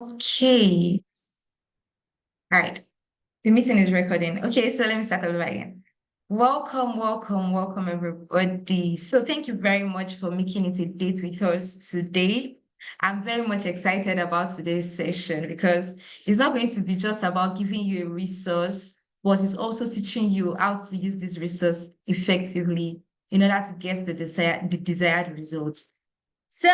Okay. All right. The meeting is recording. Okay, so let me start over again. Welcome, everybody. So thank you very much for making it a date with us today. I'm very much excited about today's session because it's not going to be just about giving you a resource, but it's also teaching you how to use this resource effectively in order to get the desired results. So,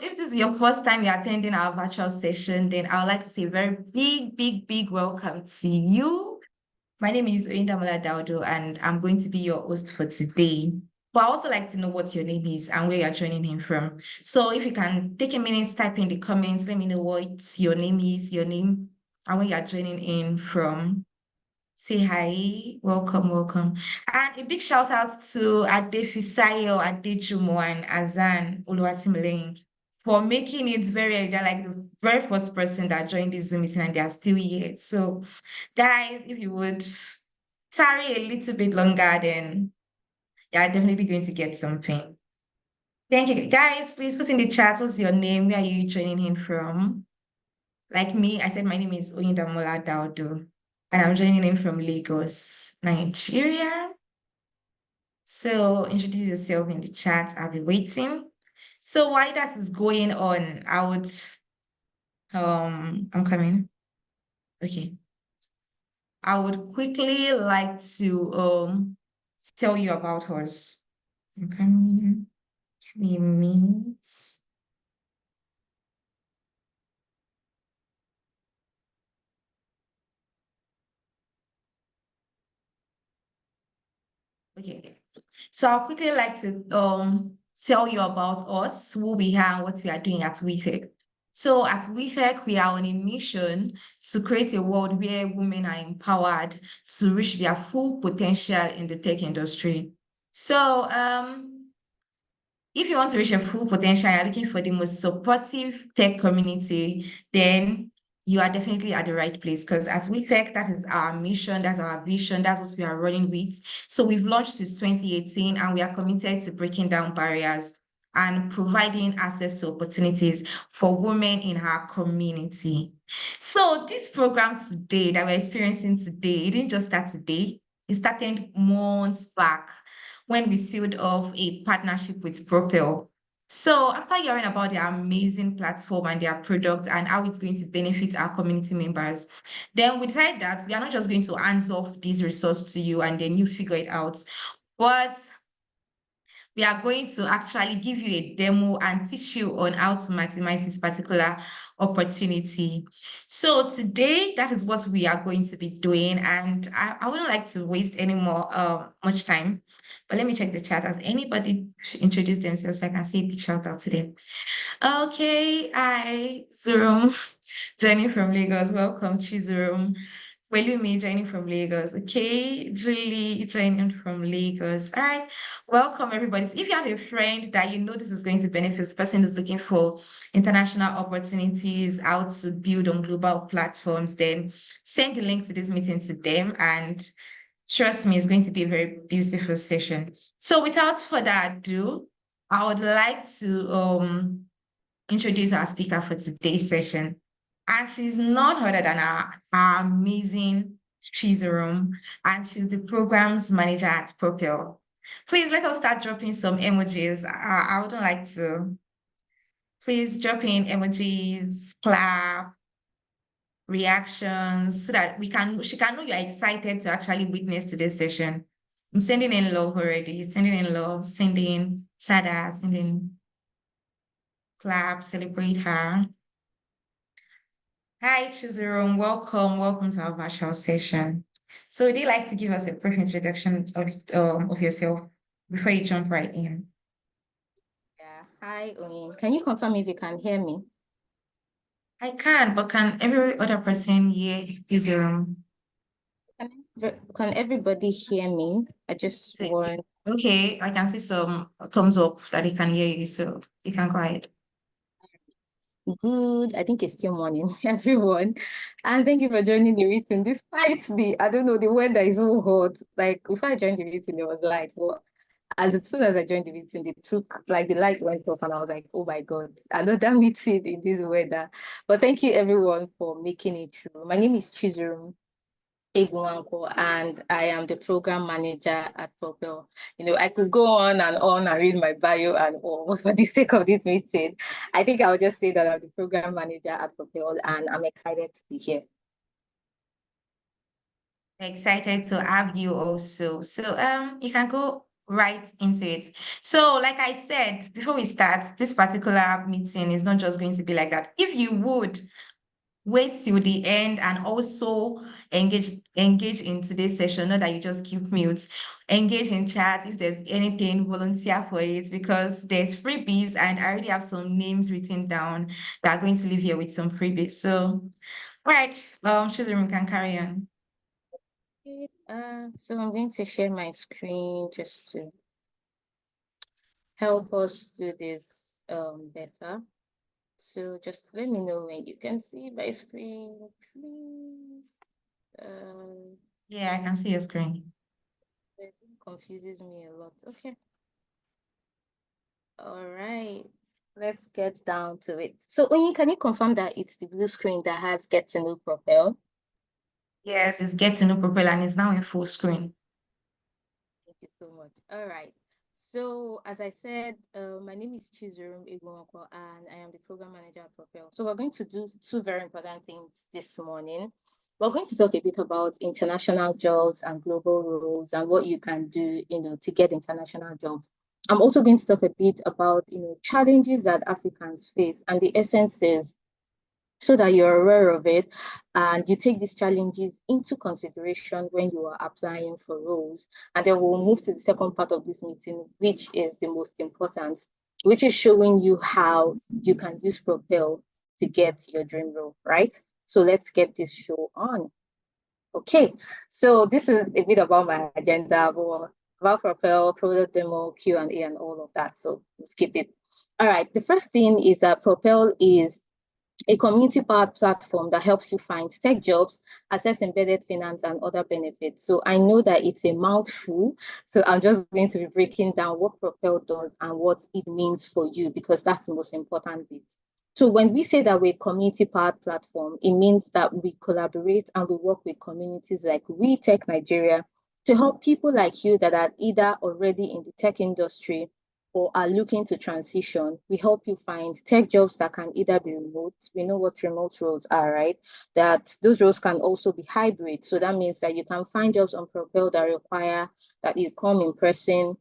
if this is your first time you're attending our virtual session, then I would like to say a very big welcome to you. My name is Oyindamola Dawodu, and I'm going to be your host for today. But I also like to know what your name is and where you're joining in from. So, if you can take a minute, type in the comments, let me know what your name is, your name, and where you're joining in from. Say hi, welcome. And a big shout out to Adefisayo, Adejumo, and Azan Oluwatimileyin for making it very early. They're like the very first person that joined this Zoom meeting and they are still here. So, guys, if you would tarry a little bit longer, then you're definitely going to get something. Thank you, guys. Please put in the chat what's your name, where are you joining in from? Like me, I said my name is Oyindamola Dawodu, and I'm joining in from Lagos, Nigeria. So introduce yourself in the chat. I'll be waiting. So while that is going on, I'm coming. Okay. I would quickly like to tell you about us. I'm coming. Give me a minute. Okay. So I'll quickly like to tell you about us, who we are, and what we are doing at Wetech. So at Wetech, we are on a mission to create a world where women are empowered to reach their full potential in the tech industry. So if you want to reach your full potential, you're looking for the most supportive tech community, then you are definitely at the right place because at WeTech, that is our mission, that's our vision, that's what we are running with. So we've launched since 2018 and we are committed to breaking down barriers and providing access to opportunities for women in our community. So this program today that we're experiencing today, it didn't just start today, it started months back when we sealed off a partnership with Propel. So after hearing about their amazing platform and their product and how it's going to benefit our community members, then we decided that we are not just going to hands off this resource to you and then you figure it out, but we are going to actually give you a demo and teach you on how to maximize this particular opportunity. So today, that is what we are going to be doing. And I wouldn't like to waste any more much time. But let me check the chat. Has anybody introduced themselves so I can see a big shout out to them? Okay, hi, Zurum, joining from Lagos. Welcome, Chizurum. Welumi joining from Lagos. Okay, Julie joining from Lagos. All right, welcome everybody. So if you have a friend that you know this is going to benefit, this person is looking for international opportunities, how to build on global platforms, then send the link to this meeting to them and trust me, it's going to be a very beautiful session. So without further ado, I would like to introduce our speaker for today's session. And she's none other than our amazing Chizurum, and she's the programs manager at Propel. Please let us start dropping some emojis. I would like to please drop in emojis, clap, reactions, so that she can know you're excited to actually witness today's session. I'm sending in love already, sending in love, sending sada, sending clap, celebrate her. Hi, Chizurum. Welcome to our virtual session. So, would you like to give us a brief introduction of yourself before you jump right in? Yeah. Hi, Oyin. Can you confirm if you can hear me? I can, but can every other person hear Chizurum? Can everybody hear me? I just want. Okay, I can see some thumbs up that they can hear you, so you can go ahead. Good. I think it's still morning, everyone. And thank you for joining the meeting. Despite I don't know, the weather is so hot. Like, if I joined the meeting, it was light. But as soon as I joined the meeting, they took like the light went off, and I was like, oh my God, another meeting in this weather. But thank you everyone for making it through. My name is Chizurum Egwunwankwo, and I am the program manager at Propel. I could go on and read my bio and all, but for the sake of this meeting, I think I'll just say that I'm the program manager at Propel, and I'm excited to be here. Excited to have you also. So you can go right into it. So like I said, before we start, this particular meeting is not just going to be like that. If you would wait till the end and also engage in today's session, not that you just keep mute, engage in chat if there's anything, volunteer for it because there's freebies and I already have some names written down that are going to leave here with some freebies. So all right, Chizurum, can carry on. Okay, so I'm going to share my screen just to help us do this better. So just let me know when you can see my screen, please. Yeah, I can see your screen. It confuses me a lot. Okay. All right. Let's get down to it. So Oyin, can you confirm that it's the blue screen that has get to know Propel? Yes, it's Get to Know Propel and it's now in full screen. Thank you so much. All right. So as I said, my name is Chizurum Egwunwankwo, and I am the program manager at Propel. So we're going to do two very important things this morning. We're going to talk a bit about international jobs and global roles and what you can do, to get international jobs. I'm also going to talk a bit about, challenges that Africans face, and the essence is so that you're aware of it and you take these challenges into consideration when you are applying for roles. And then we'll move to the second part of this meeting, which is the most important, which is showing you how you can use Propel to get your dream role, right? So let's get this show on. Okay, so this is a bit about my agenda, about Propel, product demo, Q&A, and all of that. So we'll skip it. All right, the first thing is that Propel is a community-powered platform that helps you find tech jobs, access embedded finance, and other benefits. So I know that it's a mouthful, so I'm just going to be breaking down what Propel does and what it means for you, because that's the most important bit. So when we say that we're a community-powered platform, it means that we collaborate and we work with communities like Wetech Nigeria to help people like you that are either already in the tech industry or are looking to transition. We help you find tech jobs that can either be remote. We know what remote roles are, right? That those roles can also be hybrid. So that means that you can find jobs on Propel that require that you come in person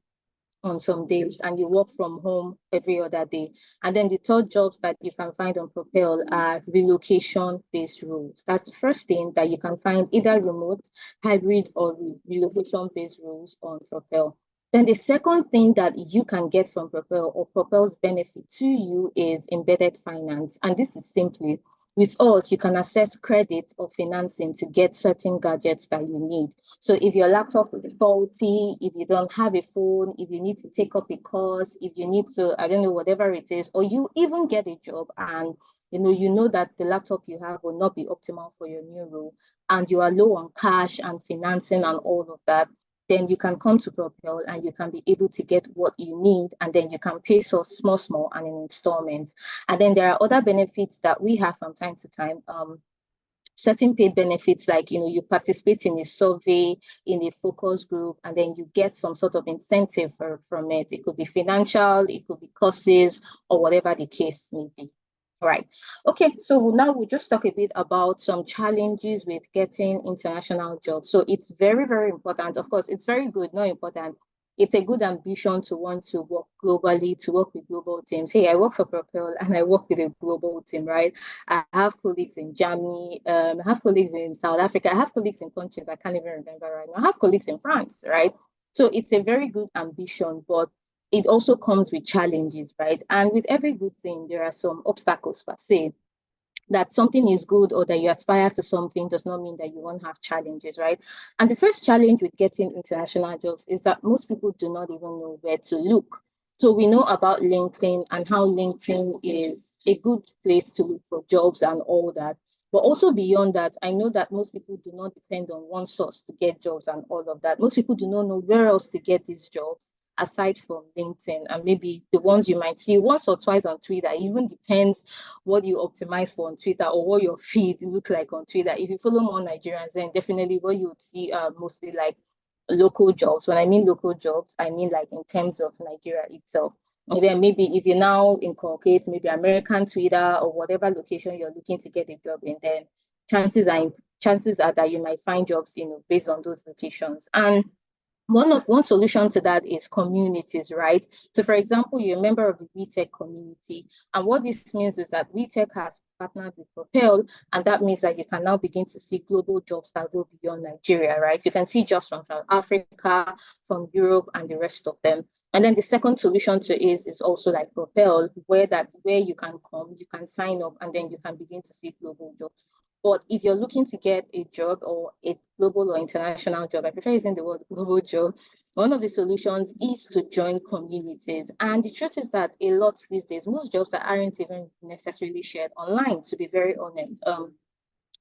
on some days and you work from home every other day. And then the third jobs that you can find on Propel are relocation-based roles. That's the first thing, that you can find either remote, hybrid, or relocation-based roles on Propel. Then the second thing that you can get from Propel, or Propel's benefit to you, is embedded finance. And this is simply, with us, you can access credit or financing to get certain gadgets that you need. So if your laptop is faulty, if you don't have a phone, if you need to take up a course, if you need to, I don't know, whatever it is, or you even get a job and you know that the laptop you have will not be optimal for your new role, and you are low on cash and financing and all of that, then you can come to Propel and you can be able to get what you need, and then you can pay so small and in installments. And then there are other benefits that we have from time to time. Certain paid benefits, like you participate in a survey, in a focus group, and then you get some sort of incentive from it. It could be financial, it could be courses, or whatever the case may be. All right. Okay, so now we'll just talk a bit about some challenges with getting international jobs. So it's very, very important. Of course, it's very good, not important. It's a good ambition to want to work globally, to work with global teams. Hey, I work for Propel and I work with a global team, right? I have colleagues in Germany, I have colleagues in South Africa, I have colleagues in countries I can't even remember right now. I have colleagues in France, right? So it's a very good ambition, but it also comes with challenges, right? And with every good thing, there are some obstacles per se. That something is good or that you aspire to something does not mean that you won't have challenges, right? And the first challenge with getting international jobs is that most people do not even know where to look. So we know about LinkedIn and how LinkedIn is a good place to look for jobs and all that. But also beyond that, I know that most people do not depend on one source to get jobs and all of that. Most people do not know where else to get these jobs. aside from LinkedIn, and maybe the ones you might see once or twice on Twitter. It even depends what you optimize for on Twitter or what your feed looks like on Twitter. If you follow more Nigerians, then definitely what you would see are mostly like local jobs. When I mean local jobs, I mean like in terms of Nigeria itself. And then maybe if you now inculcate maybe American Twitter or whatever location you're looking to get a job in, then chances are that you might find jobs, based on those locations. And one solution to that is communities, right? So, for example, you're a member of the Wetech community, and what this means is that Wetech has partnered with Propel, and that means that you can now begin to see global jobs that go beyond Nigeria, right? You can see jobs from South Africa, from Europe, and the rest of them. And then the second solution to is also like Propel, where you can come, you can sign up, and then you can begin to see global jobs. But if you're looking to get a job or a global or international job, I prefer using the word global job. One of the solutions is to join communities. And the truth is that a lot these days, most jobs that aren't even necessarily shared online, to be very honest.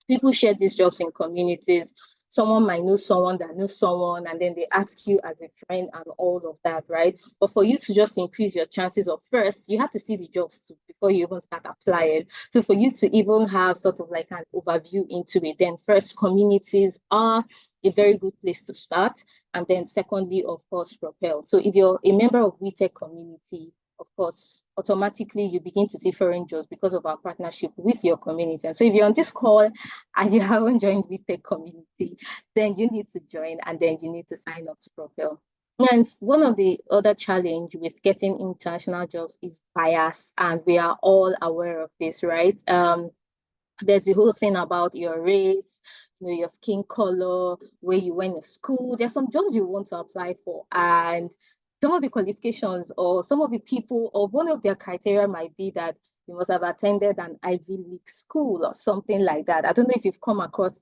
People share these jobs in communities. Someone might know someone that knows someone, and then they ask you as a friend and all of that, right? But for you to just increase your chances of first, you have to see the jobs too before you even start applying. So for you to even have sort of like an overview into it, then first, communities are a very good place to start. And then secondly, of course, Propel. So if you're a member of WeTech community, of course, automatically you begin to see foreign jobs because of our partnership with your community. And so if you're on this call and you haven't joined WeTech community, then you need to join, and then you need to sign up to Propel. And one of the other challenge with getting international jobs is bias, and we are all aware of this, right? There's the whole thing about your race, your skin color, where you went to school. There's some jobs you want to apply for, and some of the qualifications or some of the people or one of their criteria might be that you must have attended an Ivy League school or something like that. I don't know if you've come across,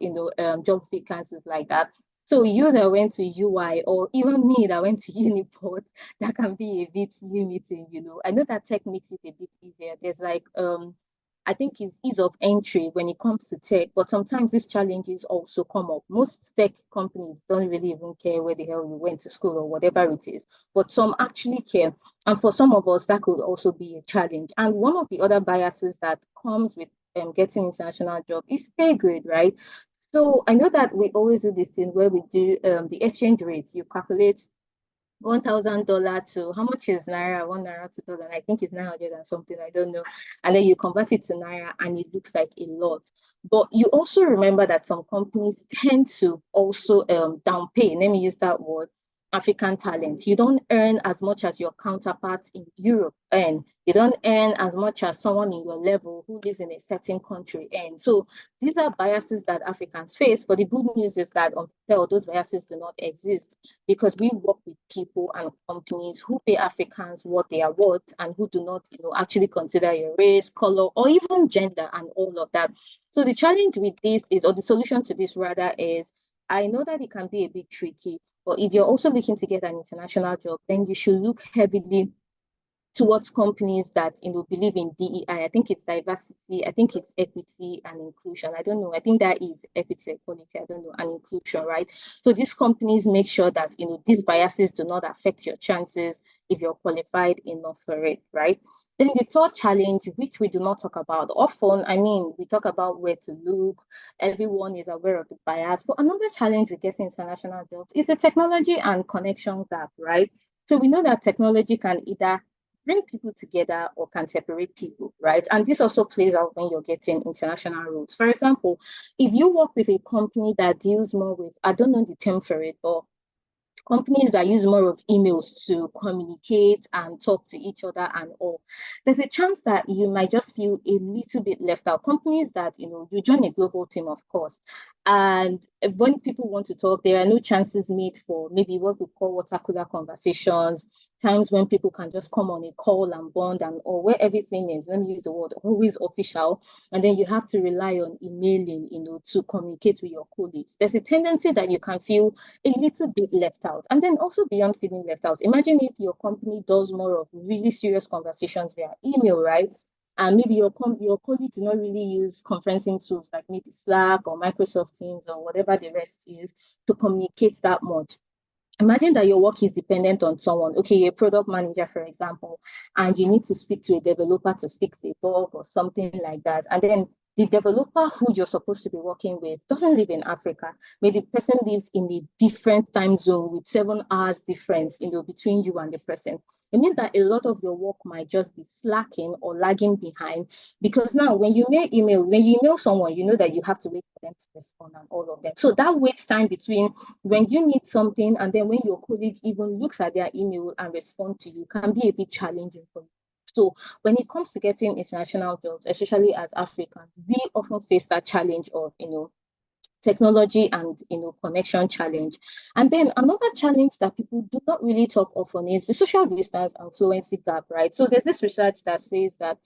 job vacancies like that. So you that went to UI or even me that went to Uniport, that can be a bit limiting. I know that tech makes it a bit easier. There's like I think it's ease of entry when it comes to tech, but sometimes these challenges also come up. Most tech companies don't really even care where the hell you went to school or whatever it is, but some actually care. And for some of us, that could also be a challenge. And one of the other biases that comes with getting international job is pay grade, right? So I know that we always do this thing where we do the exchange rate. You calculate $1,000 to how much is naira? 1 naira to dollar. I think it's 900 and something. I don't know. And then you convert it to naira, and it looks like a lot. But you also remember that some companies tend to also downpay. Let me use that word. African talent. You don't earn as much as your counterparts in Europe earn. You don't earn as much as someone in your level who lives in a certain country earn. So these are biases that Africans face. But the good news is that on Propel, those biases do not exist because we work with people and companies who pay Africans what they are worth and who do not, actually consider your race, color, or even gender and all of that. So the challenge with this is, or the solution to this rather is, I know that it can be a bit tricky, but if you're also looking to get an international job, then you should look heavily towards companies that believe in DEI. I think it's diversity, I think it's equity and inclusion. I don't know. I think that is equity, equality, I don't know, and inclusion, right? So these companies make sure that these biases do not affect your chances if you're qualified enough for it, right? Then the third challenge, which we do not talk about often, I mean, we talk about where to look, everyone is aware of the bias, but another challenge with getting international jobs is the technology and connection gap, right? So we know that technology can either bring people together or can separate people, right? And this also plays out when you're getting international roles. For example, if you work with a company that deals more with, I don't know the term for it, but companies that use more of emails to communicate and talk to each other and all, there's a chance that you might just feel a little bit left out. Companies that, you join a global team, of course, and when people want to talk, there are no chances made for maybe what we call water cooler conversations, times when people can just come on a call and bond and or where everything is, let me use the word, always official, and then you have to rely on emailing, to communicate with your colleagues. There's a tendency that you can feel a little bit left out. And then also beyond feeling left out, imagine if your company does more of really serious conversations via email, right? And maybe your colleagues do not really use conferencing tools like maybe Slack or Microsoft Teams or whatever the rest is to communicate that much. Imagine that your work is dependent on someone. Okay, you're a product manager, for example, and you need to speak to a developer to fix a bug or something like that. And then the developer who you're supposed to be working with doesn't live in Africa. Maybe the person lives in a different time zone with 7 hours difference, between you and the person. It means that a lot of your work might just be slacking or lagging behind because now when you email someone, you know that you have to wait for them to respond and all of them. So that wait time between when you need something and then when your colleague even looks at their email and respond to you can be a bit challenging for you. So when it comes to getting international jobs, especially as Africans, we often face that challenge of, technology and connection challenge. And then another challenge that people do not really talk often is the social distance and fluency gap, right? So there's this research that says that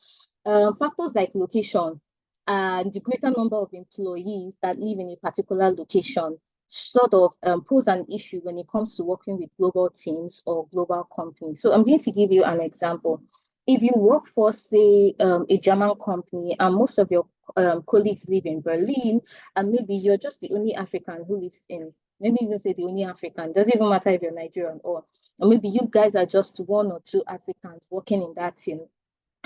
factors like location and the greater number of employees that live in a particular location sort of pose an issue when it comes to working with global teams or global companies. So I'm going to give you an example. If you work for, say, a German company and most of your colleagues live in Berlin, and maybe you're just the only African who lives in, maybe even say the only African, doesn't even matter if you're Nigerian or maybe you guys are just one or two Africans working in that team.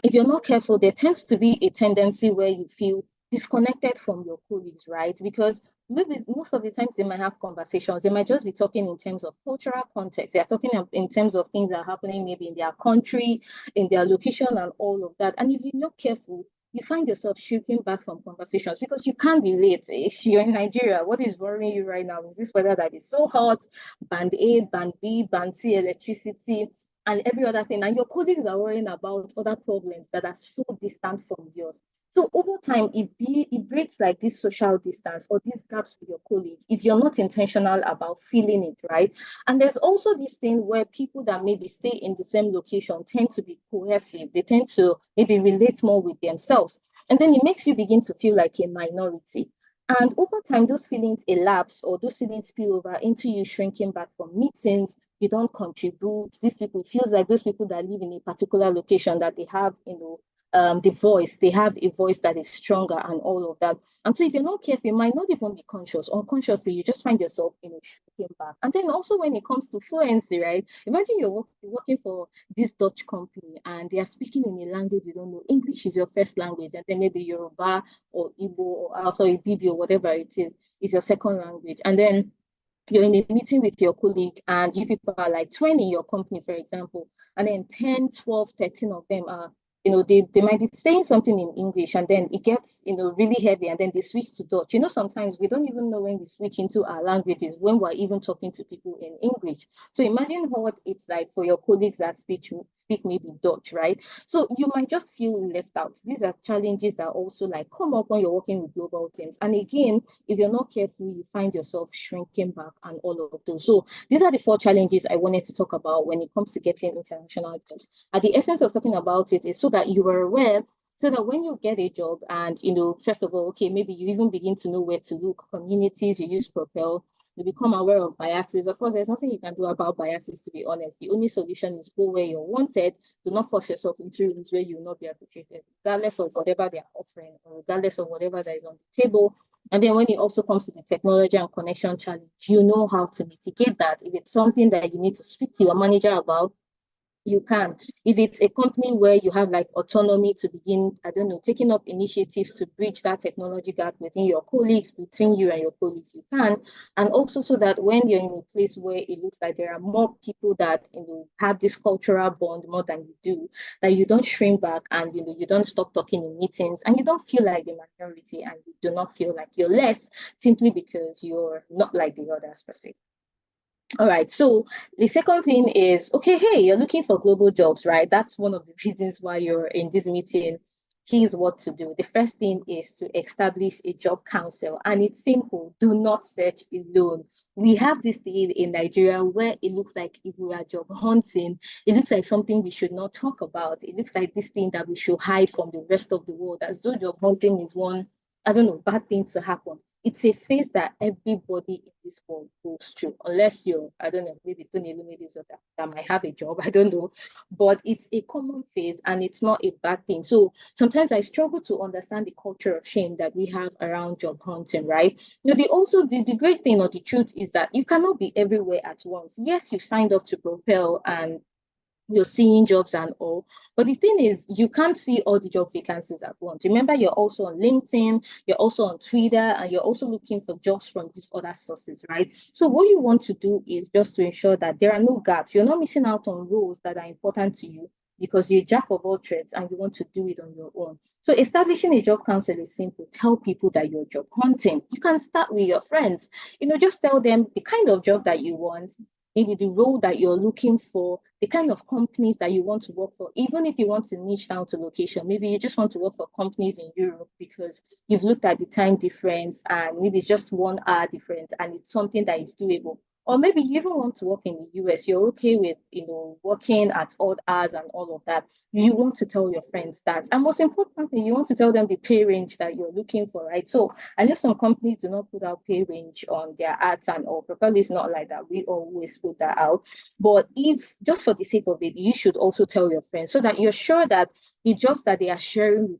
If you're not careful, there tends to be a tendency where you feel disconnected from your colleagues, right? Because maybe most of the times they might have conversations, they might just be talking in terms of cultural context. They're talking in terms of things that are happening maybe in their country, in their location, and all of that. And if you're not careful, you find yourself shrinking back from conversations because you can't relate. If you're in Nigeria, what is worrying you right now? Is this weather that is so hot? Band A, band B, band C, electricity, and every other thing. And your colleagues are worrying about other problems that are so distant from yours. So over time, it breeds like this social distance or these gaps with your colleagues if you're not intentional about feeling it, right? And there's also this thing where people that maybe stay in the same location tend to be cohesive. They tend to maybe relate more with themselves. And then it makes you begin to feel like a minority. And over time, those feelings elapse or those feelings spill over into you shrinking back from meetings. You don't contribute. These people, it feels like those people that live in a particular location that they have, they have a voice that is stronger and all of that. And so if you're not careful, you might not even be conscious. Unconsciously, you just find yourself, shrinking back. And then also when it comes to fluency, right? Imagine you're working for this Dutch company and they are speaking in a language you don't know. English is your first language, and then maybe Yoruba or Igbo or also Ibibi or whatever it is your second language. And then you're in a meeting with your colleague and you people are like 20 in your company, for example, and then 10, 12, 13 of them are, they might be saying something in English and then it gets, really heavy and then they switch to Dutch. Sometimes we don't even know when we switch into our languages when we're even talking to people in English. So imagine what it's like for your colleagues that speak maybe Dutch, right? So you might just feel left out. These are challenges that also like come up when you're working with global teams. And again, if you're not careful, you find yourself shrinking back and all of those. So these are the 4 challenges I wanted to talk about when it comes to getting international jobs. At the essence of talking about it is so that you are aware, so that when you get a job and, first of all, okay, maybe you even begin to know where to look, communities, you use Propel, you become aware of biases. Of course, there's nothing you can do about biases, to be honest. The only solution is go where you're wanted. Do not force yourself into rooms where you will not be appreciated, regardless of whatever they are offering or regardless of whatever that is on the table. And then when it also comes to the technology and connection challenge, you know how to mitigate that. If it's something that you need to speak to your manager about, you can. If it's a company where you have like autonomy to begin, I don't know, taking up initiatives to bridge that technology gap within your colleagues, between you and your colleagues, you can. And also so that when you're in a place where it looks like there are more people that, have this cultural bond more than you do, that you don't shrink back and, you don't stop talking in meetings and you don't feel like the minority and you do not feel like you're less simply because you're not like the others per se. All right. So the second thing is, okay, hey, you're looking for global jobs, right? That's one of the reasons why you're in this meeting. Here's what to do. The first thing is to establish a job council, and it's simple. Do not search alone. We have this thing in Nigeria where it looks like if we are job hunting, it looks like something we should not talk about. It looks like this thing that we should hide from the rest of the world, as though job hunting is one, I don't know, bad thing to happen. it's a phase that everybody in this world goes through, unless you're, I don't know, maybe Tony Lumides or that might have a job, I don't know. But it's a common phase and it's not a bad thing. So sometimes I struggle to understand the culture of shame that we have around job hunting, right? The great thing or the truth is that you cannot be everywhere at once. Yes, you signed up to Propel and you're seeing jobs and all. But the thing is, you can't see all the job vacancies at once. Remember, you're also on LinkedIn, you're also on Twitter, and you're also looking for jobs from these other sources, right? So what you want to do is just to ensure that there are no gaps. You're not missing out on roles that are important to you because you're a jack of all trades and you want to do it on your own. So establishing a job council is simple. Tell people that you're job hunting. You can start with your friends. Just tell them the kind of job that you want, maybe the role that you're looking for, the kind of companies that you want to work for, even if you want to niche down to location. Maybe you just want to work for companies in Europe because you've looked at the time difference and maybe it's just 1 hour difference and it's something that is doable. Or maybe you even want to work in the US. You're okay with, working at odd hours and all of that. You want to tell your friends that. And most importantly, you want to tell them the pay range that you're looking for, right? So I know some companies do not put out pay range on their ads and all. Propel is not like that. We always put that out. But if just for the sake of it, you should also tell your friends so that you're sure that the jobs that they are sharing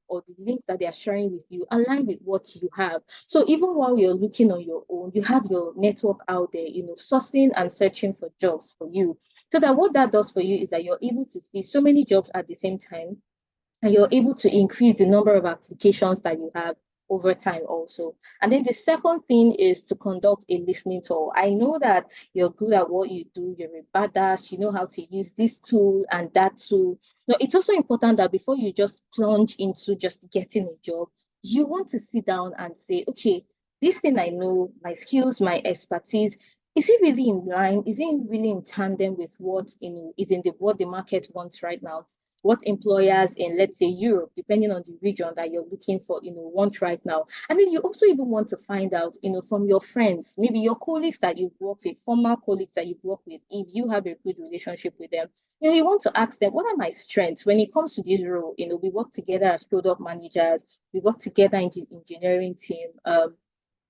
or the links that they are sharing with you align with what you have. So even while you're looking on your own, you have your network out there, sourcing and searching for jobs for you. So that what that does for you is that you're able to see so many jobs at the same time and you're able to increase the number of applications that you have over time also. And then the second thing is to conduct a listening tour. I know that you're good at what you do, you're a badass, you know how to use this tool and that tool. Now, it's also important that before you just plunge into just getting a job, you want to sit down and say, okay, this thing I know, my skills, my expertise, is it really in line? Is it really in tandem with what is in the what the market wants right now? What employers in, let's say, Europe, depending on the region that you're looking for, want right now. And then you also even want to find out, from your friends, maybe your colleagues that you've worked with, former colleagues that you've worked with, if you have a good relationship with them, you want to ask them, what are my strengths when it comes to this role? We work together as product managers, we work together in the engineering team.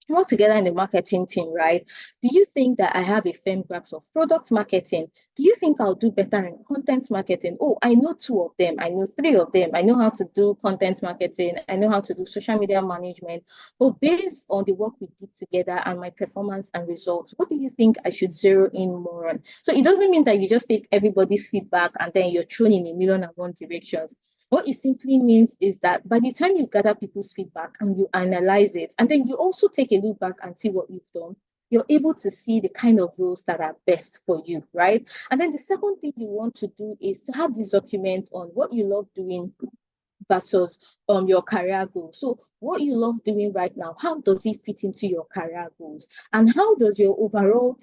Work together in the marketing team, right? Do you think that I have a firm grasp of product marketing? Do you think I'll do better in content marketing? Oh, I know 2 of them. I know 3 of them. I know how to do content marketing. I know how to do social media management. But based on the work we did together and my performance and results, what do you think I should zero in more on? So it doesn't mean that you just take everybody's feedback and then you're thrown in a million and one directions. What it simply means is that by the time you gather people's feedback and you analyze it, and then you also take a look back and see what you've done, you're able to see the kind of roles that are best for you, right? And then the second thing you want to do is to have this document on what you love doing versus your career goals. So what you love doing right now, how does it fit into your career goals? And how does your overall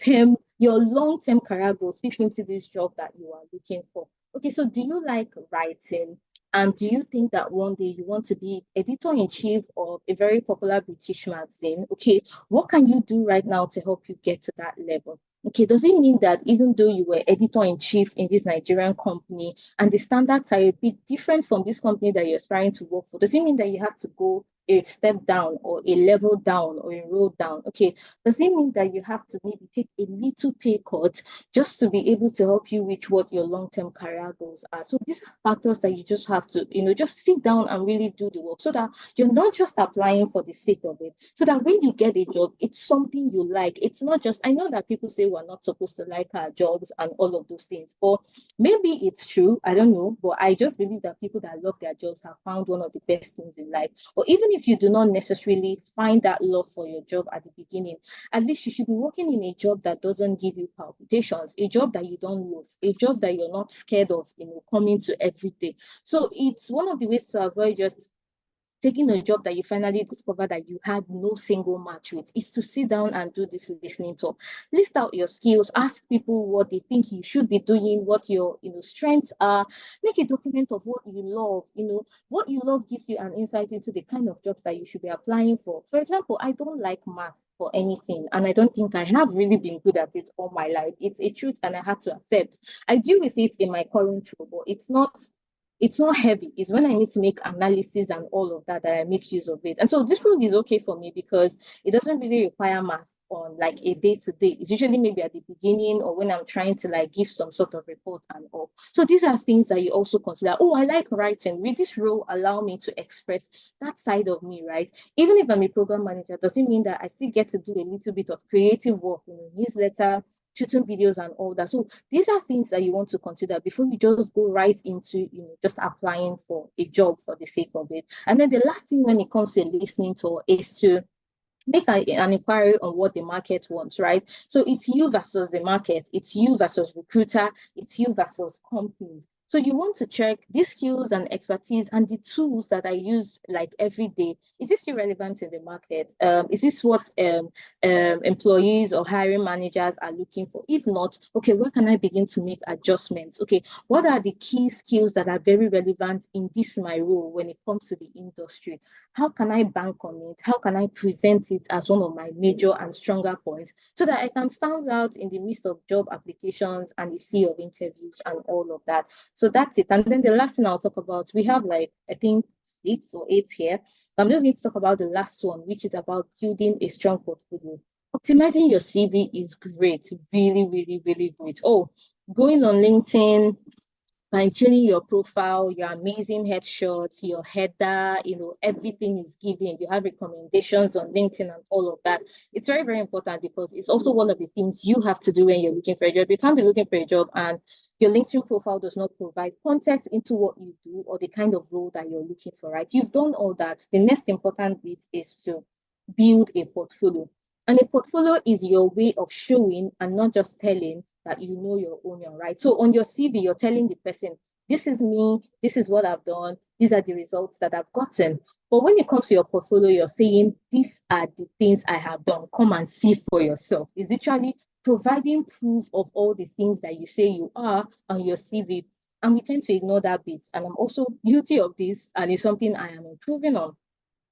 your long-term career goals fit into this job that you are looking for? Okay, so do you like writing? And do you think that one day you want to be editor-in-chief of a very popular British magazine? Okay, what can you do right now to help you get to that level? Okay, does it mean that even though you were editor-in-chief in this Nigerian company, and the standards are a bit different from this company that you're aspiring to work for, does it mean that you have to go a step down or a level down or a road down? Okay, does it mean that you have to maybe take a little pay cut just to be able to help you reach what your long-term career goals are? So these are factors that you just have to, just sit down and really do the work so that you're not just applying for the sake of it. So that when you get a job, it's something you like. It's not just, I know that people say we're not supposed to like our jobs and all of those things, but maybe it's true, I don't know, but I just believe that people that love their jobs have found one of the best things in life. Or even if you do not necessarily find that love for your job at the beginning, at least you should be working in a job that doesn't give you palpitations, a job that you don't lose, a job that you're not scared of, coming to every day. So it's one of the ways to avoid just taking a job that you finally discover that you had no single match with is to sit down and do this listening tour. List out your skills, ask people what they think you should be doing, what your strengths are. Make a document of what you love. What you love gives you an insight into the kind of jobs that you should be applying for. For example, I don't like math for anything, and I don't think I have really been good at it all my life. It's a truth, and I had to accept. I deal with it in my current role, but it's not It's not heavy. It's when I need to make analysis and all of that that I make use of it. And so this role is okay for me because it doesn't really require math on like a day to day. It's usually maybe at the beginning or when I'm trying to like give some sort of report and all. So these are things that you also consider. Oh, I like writing. Will this role allow me to express that side of me, right? Even if I'm a program manager, doesn't mean that I still get to do a little bit of creative work, newsletter, shooting videos and all that. So these are things that you want to consider before you just go right into, just applying for a job for the sake of it. And then the last thing when it comes to listening to is to make an inquiry on what the market wants, right? So it's you versus the market, it's you versus recruiter, it's you versus companies. So you want to check these skills and expertise and the tools that I use like every day. Is this still relevant in the market? Is this what employees or hiring managers are looking for? If not, okay, where can I begin to make adjustments? Okay, what are the key skills that are very relevant in this my role when it comes to the industry? How can I bank on it? How can I present it as one of my major and stronger points so that I can stand out in the midst of job applications and the sea of interviews and all of that? So that's it. And then the last thing I'll talk about, we have like, I think 6 or 8 here. I'm just going to talk about the last one, which is about building a strong portfolio. Optimizing your CV is great, really, really, really great. Oh, going on LinkedIn, fine-tuning your profile, your amazing headshots, your header, everything is given. You have recommendations on LinkedIn and all of that. It's very, very important because it's also one of the things you have to do when you're looking for a job. You can't be looking for a job and your LinkedIn profile does not provide context into what you do or the kind of role that you're looking for, right? You've done all that. The next important bit is to build a portfolio. And a portfolio is your way of showing and not just telling that you know your onion, right? So on your CV, you're telling the person, this is me, this is what I've done, these are the results that I've gotten. But when it comes to your portfolio, you're saying, these are the things I have done. Come and see for yourself. It's literally providing proof of all the things that you say you are on your CV. And we tend to ignore that bit. And I'm also guilty of this, and it's something I am improving on.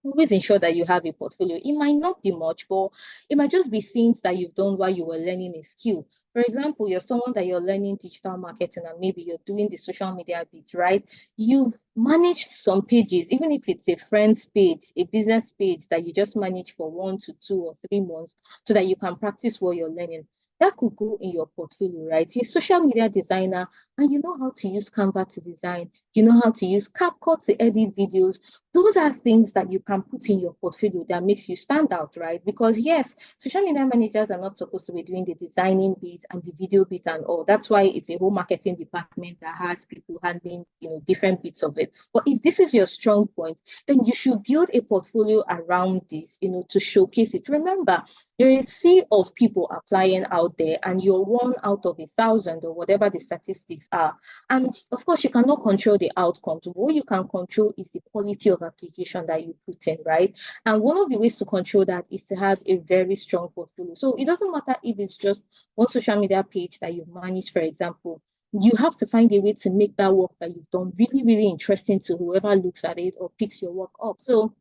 Always ensure that you have a portfolio. It might not be much, but it might just be things that you've done while you were learning a skill. For example, you're someone that you're learning digital marketing and maybe you're doing the social media bit, right? You've managed some pages, even if it's a friend's page, a business page that you just manage for 1 to 2 or 3 months so that you can practice what you're learning. That could go in your portfolio, right? You're a social media designer and you know how to use Canva to design. You know how to use CapCut to edit videos. Those are things that you can put in your portfolio that makes you stand out, right? Because yes, social media managers are not supposed to be doing the designing bit and the video bit and all. That's why it's a whole marketing department that has people handling, different bits of it. But if this is your strong point, then you should build a portfolio around this, to showcase it. Remember, there is a sea of people applying out there, and you're one out of 1,000 or whatever the statistics are. And of course, you cannot control the outcomes. What you can control is the quality of application that you put in, right? And one of the ways to control that is to have a very strong portfolio. So it doesn't matter if it's just one social media page that you've managed, for example. You have to find a way to make that work that you've done really, really interesting to whoever looks at it or picks your work up. So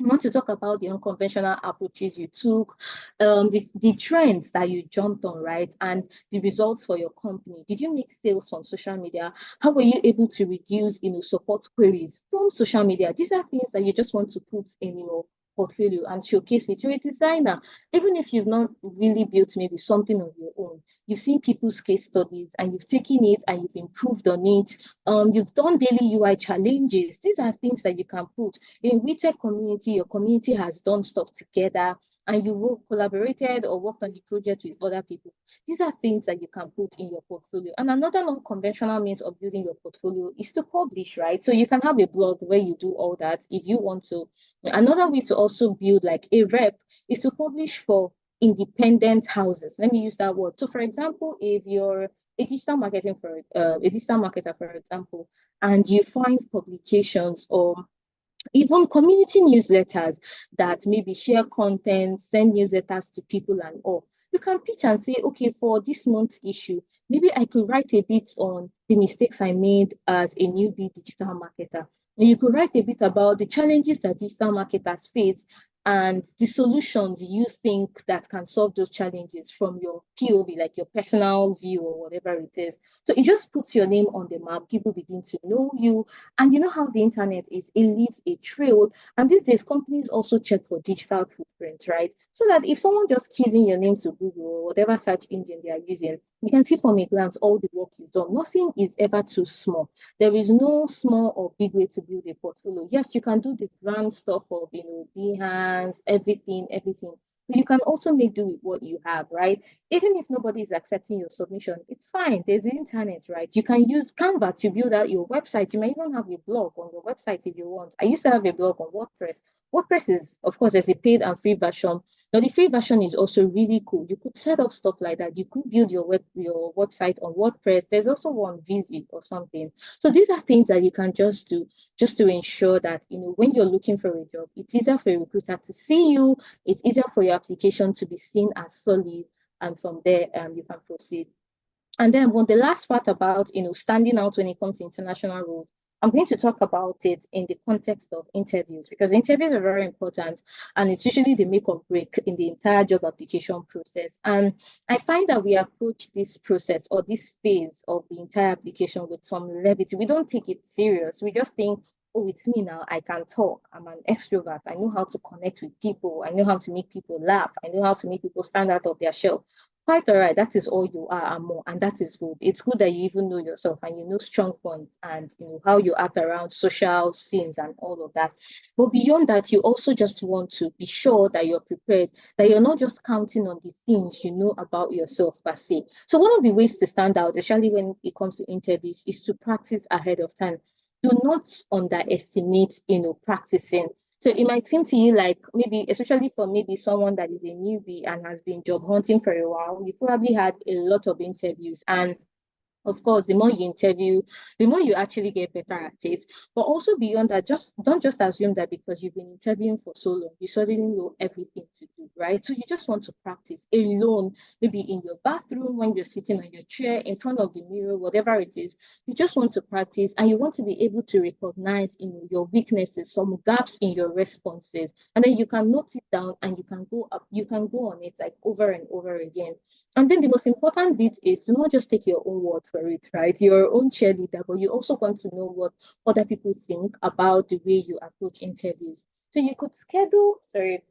I want to talk about the unconventional approaches you took, the trends that you jumped on, right? And the results for your company. Did you make sales from social media? How were you able to reduce, support queries from social media? These are things that you just want to put in your portfolio and showcase it. You're a designer, even if you've not really built maybe something of your own. You've seen people's case studies and you've taken it and you've improved on it. You've done daily UI challenges. These are things that you can put in Wetech community. Your community has done stuff together and you collaborated or worked on the project with other people. These are things that you can put in your portfolio. And another non-conventional means of building your portfolio is to publish, right? So you can have a blog where you do all that if you want to. Another way to also build like a rep is to publish for independent houses. Let me use that word. So for example, if you're a digital marketer, for example, and you find publications or even community newsletters that maybe share content, send newsletters to people and all. You can pitch and say, okay, for this month's issue, maybe I could write a bit on the mistakes I made as a newbie digital marketer. And you could write a bit about the challenges that digital marketers face and the solutions you think that can solve those challenges from your POV, like your personal view or whatever it is. So it just puts your name on the map. People begin to know you. And you know how the internet is, it leaves a trail. And these days, companies also check for digital footprints, right? So that if someone just keys in your name to Google or whatever search engine they are using, you can see from a glance all the work you've done. Nothing is ever too small. There is no small or big way to build a portfolio. Yes, you can do the grand stuff of, Behance, everything. But you can also make do with what you have, right? Even if nobody is accepting your submission, it's fine. There's the internet, right? You can use Canva to build out your website. You might even have a blog on your website if you want. I used to have a blog on WordPress. WordPress is, of course, there's a paid and free version. Now, the free version is also really cool. You could set up stuff like that. You could build your website on WordPress. There's also one Visit or something. So these are things that you can just do just to ensure that when you're looking for a job, it's easier for a recruiter to see you. It's easier for your application to be seen as solid, and from there, you can proceed. And then the last part about standing out when it comes to international roles, I'm going to talk about it in the context of interviews, because interviews are very important and it's usually the make or break in the entire job application process. And I find that we approach this process or this phase of the entire application with some levity. We don't take it serious. We just think, oh, it's me now. I can talk. I'm an extrovert. I know how to connect with people. I know how to make people laugh. I know how to make people stand out of their shell. Quite all right. That is all you are and more, and that is good. It's good that you even know yourself and you know strong points and how you act around social scenes and all of that. But beyond that, you also just want to be sure that you're prepared, that you're not just counting on the things you know about yourself per se. So one of the ways to stand out, especially when it comes to interviews, is to practice ahead of time. Do not underestimate, practicing. So it might seem to you like maybe, especially for maybe someone that is a newbie and has been job hunting for a while, you probably had a lot of interviews, and of course, the more you interview, the more you actually get better at it. But also beyond that, just don't just assume that because you've been interviewing for so long, you suddenly know everything to do, right? So you just want to practice alone, maybe in your bathroom when you're sitting on your chair in front of the mirror, whatever it is. You just want to practice and you want to be able to recognize your weaknesses, some gaps in your responses, and then you can note it down and you can go up, you can go on it like over and over again. And then the most important bit is to not just take your own word for it, right? You're your own cheerleader, but you also want to know what other people think about the way you approach interviews. So you could schedule, sorry,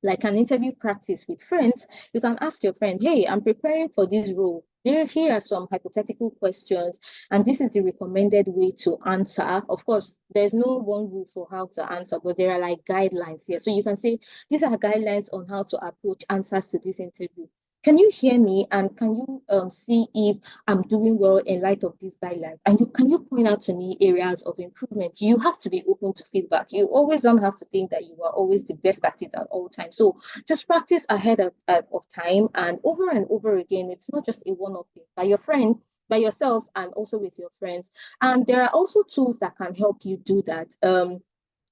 like an interview practice with friends. You can ask your friend, hey, I'm preparing for this role. Here are some hypothetical questions, and this is the recommended way to answer. Of course, there's no one rule for how to answer, but there are like guidelines here. So you can say, these are guidelines on how to approach answers to this interview. Can you hear me? And can you see if I'm doing well in light of these guidelines? And can you point out to me areas of improvement? You have to be open to feedback. You always don't have to think that you are always the best at it at all times. So just practice ahead of time and over again. It's not just a one-off thing by your friend, by yourself, and also with your friends. And there are also tools that can help you do that.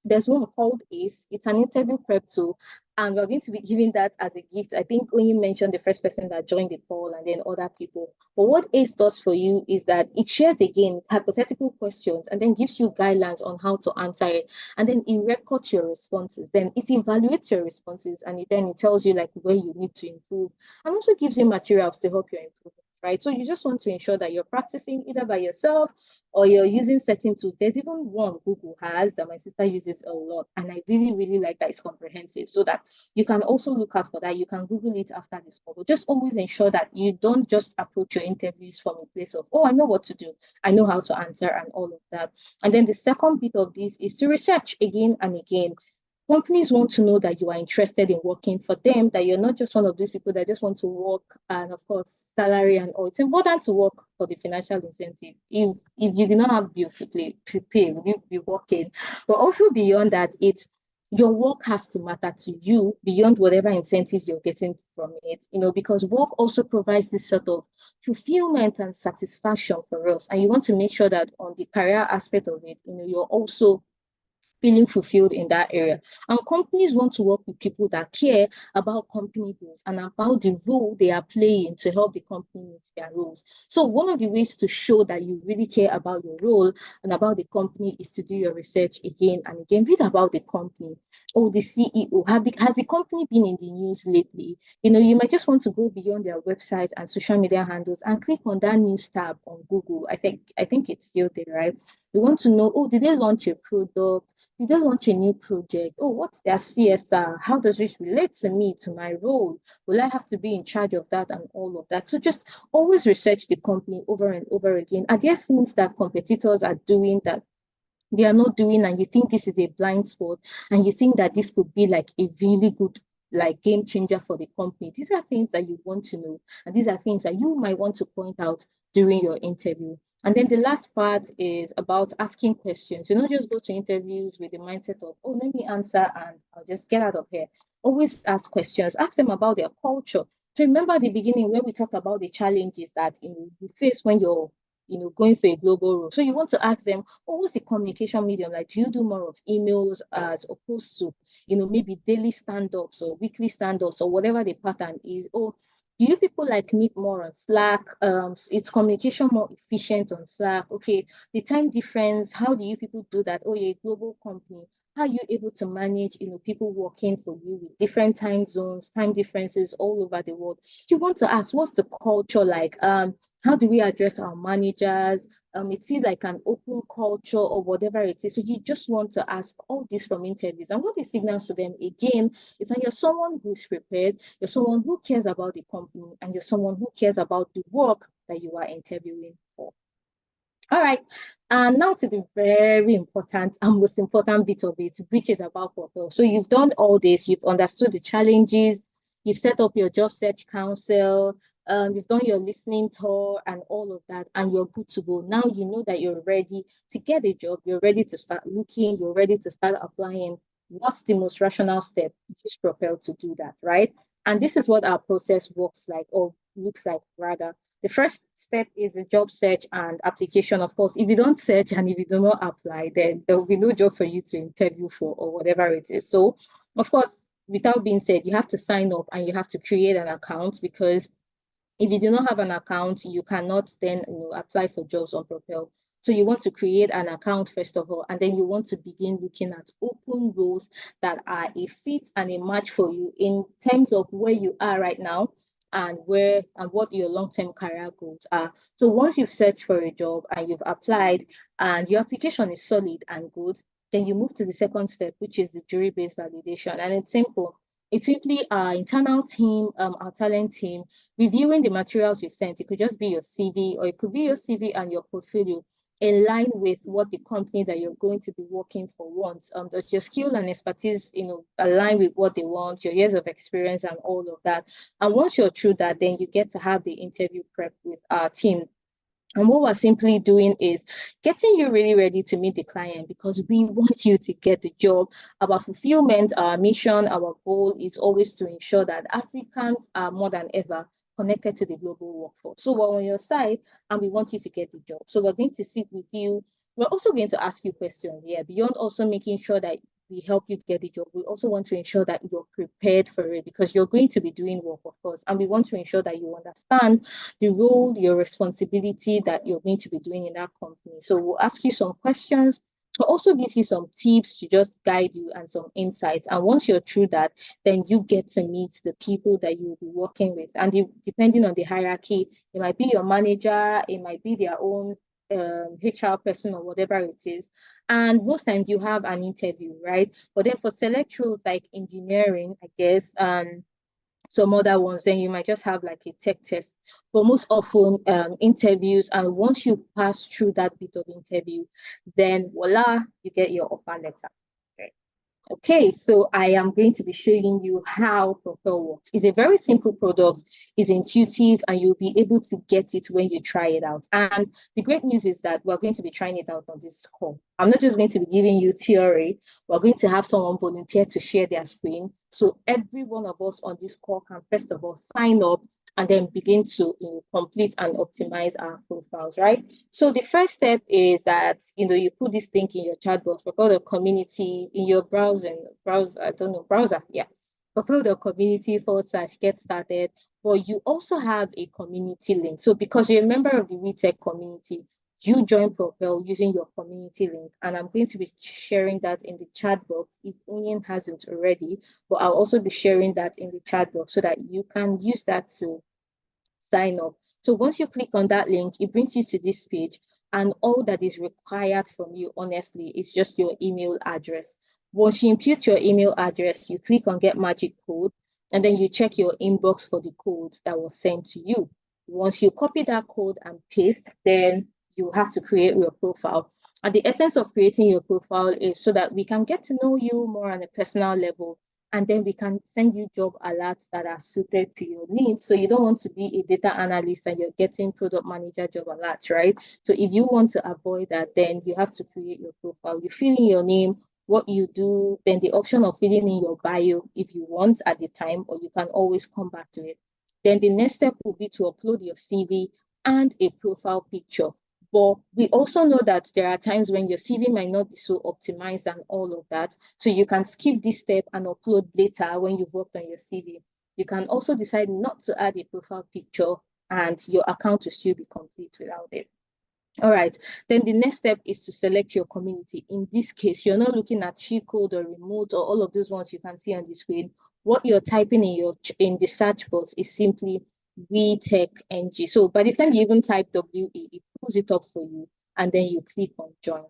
There's one called ACE. It's an interview prep tool, and we're going to be giving that as a gift. I think when you mentioned the first person that joined the call and then other people. But what ACE does for you is that it shares again hypothetical questions and then gives you guidelines on how to answer it. And then it records your responses. Then it evaluates your responses and then it tells you like where you need to improve and also gives you materials to help you improve. Right. So you just want to ensure that you're practicing either by yourself or you're using certain tools. There's even one Google has that my sister uses a lot, and I really, really like that it's comprehensive, so that you can also look out for that. You can Google it after this call. But just always ensure that you don't just approach your interviews from a place of, oh, I know what to do, I know how to answer, and all of that. And then the second bit of this is to research again and again. Companies want to know that you are interested in working for them, that you're not just one of these people that just want to work and, of course, salary and all. It's important to work for the financial incentive. If you do not have bills to pay, will you be working? But also beyond that, it's your work has to matter to you beyond whatever incentives you're getting from it, because work also provides this sort of fulfillment and satisfaction for us. And you want to make sure that on the career aspect of it, you're also feeling fulfilled in that area. And companies want to work with people that care about company goals and about the role they are playing to help the company meet their roles. So one of the ways to show that you really care about your role and about the company is to do your research again and again. Read about the company. Oh, the CEO. Has the company been in the news lately? You might just want to go beyond their website and social media handles and click on that news tab on Google. I think it's still there, right? You want to know, oh, did they launch a product? Did they launch a new project? Oh, what's their CSR? How does this relate to me, to my role? Will I have to be in charge of that and all of that? So just always research the company over and over again. Are there things that competitors are doing that they are not doing, and you think this is a blind spot, and you think that this could be like a really good like game changer for the company? These are things that you want to know, and these are things that you might want to point out during your interview. And then the last part is about asking questions. You don't just go to interviews with the mindset of, oh, let me answer and I'll just get out of here. Always ask questions. Ask them about their culture. So remember at the beginning when we talked about the challenges that you face when you're going for a global role. So you want to ask them, oh, what's the communication medium like? Do you do more of emails as opposed to, maybe daily stand-ups or weekly stand-ups or whatever the pattern is? Or do you people like meet more on Slack? It's communication more efficient on Slack. Okay, the time difference, how do you people do that? Oh, you're a global company. How are you able to manage, people working for you with different time zones, time differences all over the world? You want to ask, what's the culture like? How do we address our managers? It's like an open culture or whatever it is. So you just want to ask all this from interviews. And what it signals to them again is that you're someone who's prepared, you're someone who cares about the company, and you're someone who cares about the work that you are interviewing for. All right. And now to the very important and most important bit of it, which is about Propel. So you've done all this, you've understood the challenges, you've set up your job search council, you've done your listening tour and all of that, and you're good to go. Now you know that you're ready to get a job, you're ready to start looking, you're ready to start applying. What's the most rational step? Use Propel to do that, right? And this is what our process works like, or looks like rather. The first step is the job search and application. Of course, if you don't search and if you do not apply, then there will be no job for you to interview for or whatever it is. So, of course, without being said, you have to sign up and you have to create an account, because if you do not have an account, you cannot then apply for jobs on Propel. So you want to create an account first of all, and then you want to begin looking at open roles that are a fit and a match for you in terms of where you are right now and what your long-term career goals are. So once you've searched for a job and you've applied and your application is solid and good, then you move to the second step, which is the jury-based validation. And it's simple. It's simply our internal team, our talent team, reviewing the materials you've sent. It could just be your CV, or it could be your CV and your portfolio in line with what the company that you're going to be working for wants. Does your skill and expertise, align with what they want, your years of experience and all of that? And once you're through that, then you get to have the interview prep with our team. And what we're simply doing is getting you really ready to meet the client, because we want you to get the job. Our fulfillment, our mission, our goal is always to ensure that Africans are more than ever connected to the global workforce. So we're on your side and we want you to get the job. So we're going to sit with you. We're also going to ask you questions, yeah, beyond also making sure that we help you get the job. We also want to ensure that you're prepared for it, because you're going to be doing work, of course, and we want to ensure that you understand the role, your responsibility that you're going to be doing in that company. So we'll ask you some questions. We'll also give you some tips to just guide you and some insights. And once you're through that, then you get to meet the people that you'll be working with. And depending on the hierarchy, it might be your manager, it might be their own HR person or whatever it is. And most times you have an interview, right? But then for select roles like engineering, I guess, some other ones, then you might just have like a tech test. But most often interviews, and once you pass through that bit of interview, then voila, you get your offer letter. Okay, so I am going to be showing you how Propel works. It's a very simple product, it's intuitive, and you'll be able to get it when you try it out. And the great news is that we're going to be trying it out on this call. I'm not just going to be giving you theory, we're going to have someone volunteer to share their screen. So every one of us on this call can first of all sign up and then begin to complete and optimize our profiles, right? So the first step is that you put this link in your chat box, propel the community in your browser, yeah. Propel the community / get started. But you also have a community link. So because you're a member of the Wetech community, you join Propel using your community link. And I'm going to be sharing that in the chat box if Oyin hasn't already, but I'll also be sharing that in the chat box so that you can use that to sign up. So once you click on that link, it brings you to this page, and all that is required from you, honestly, is just your email address. Once you input your email address, you click on Get Magic Code, and then you check your inbox for the code that was sent to you. Once you copy that code and paste, then you have to create your profile. And the essence of creating your profile is so that we can get to know you more on a personal level, and then we can send you job alerts that are suited to your needs. So you don't want to be a data analyst and you're getting product manager job alerts, right? So if you want to avoid that, then you have to create your profile. You fill in your name, what you do, then the option of filling in your bio if you want at the time, or you can always come back to it. Then the next step will be to upload your CV and a profile picture. But we also know that there are times when your CV might not be so optimized and all of that. So you can skip this step and upload later when you've worked on your CV. You can also decide not to add a profile picture and your account will still be complete without it. All right. Then the next step is to select your community. In this case, you're not looking at cheat code or remote or all of those ones you can see on the screen. What you're typing in the search box is simply Wetech NG. So by the time you even type WE, it pulls it up for you, and then you click on join.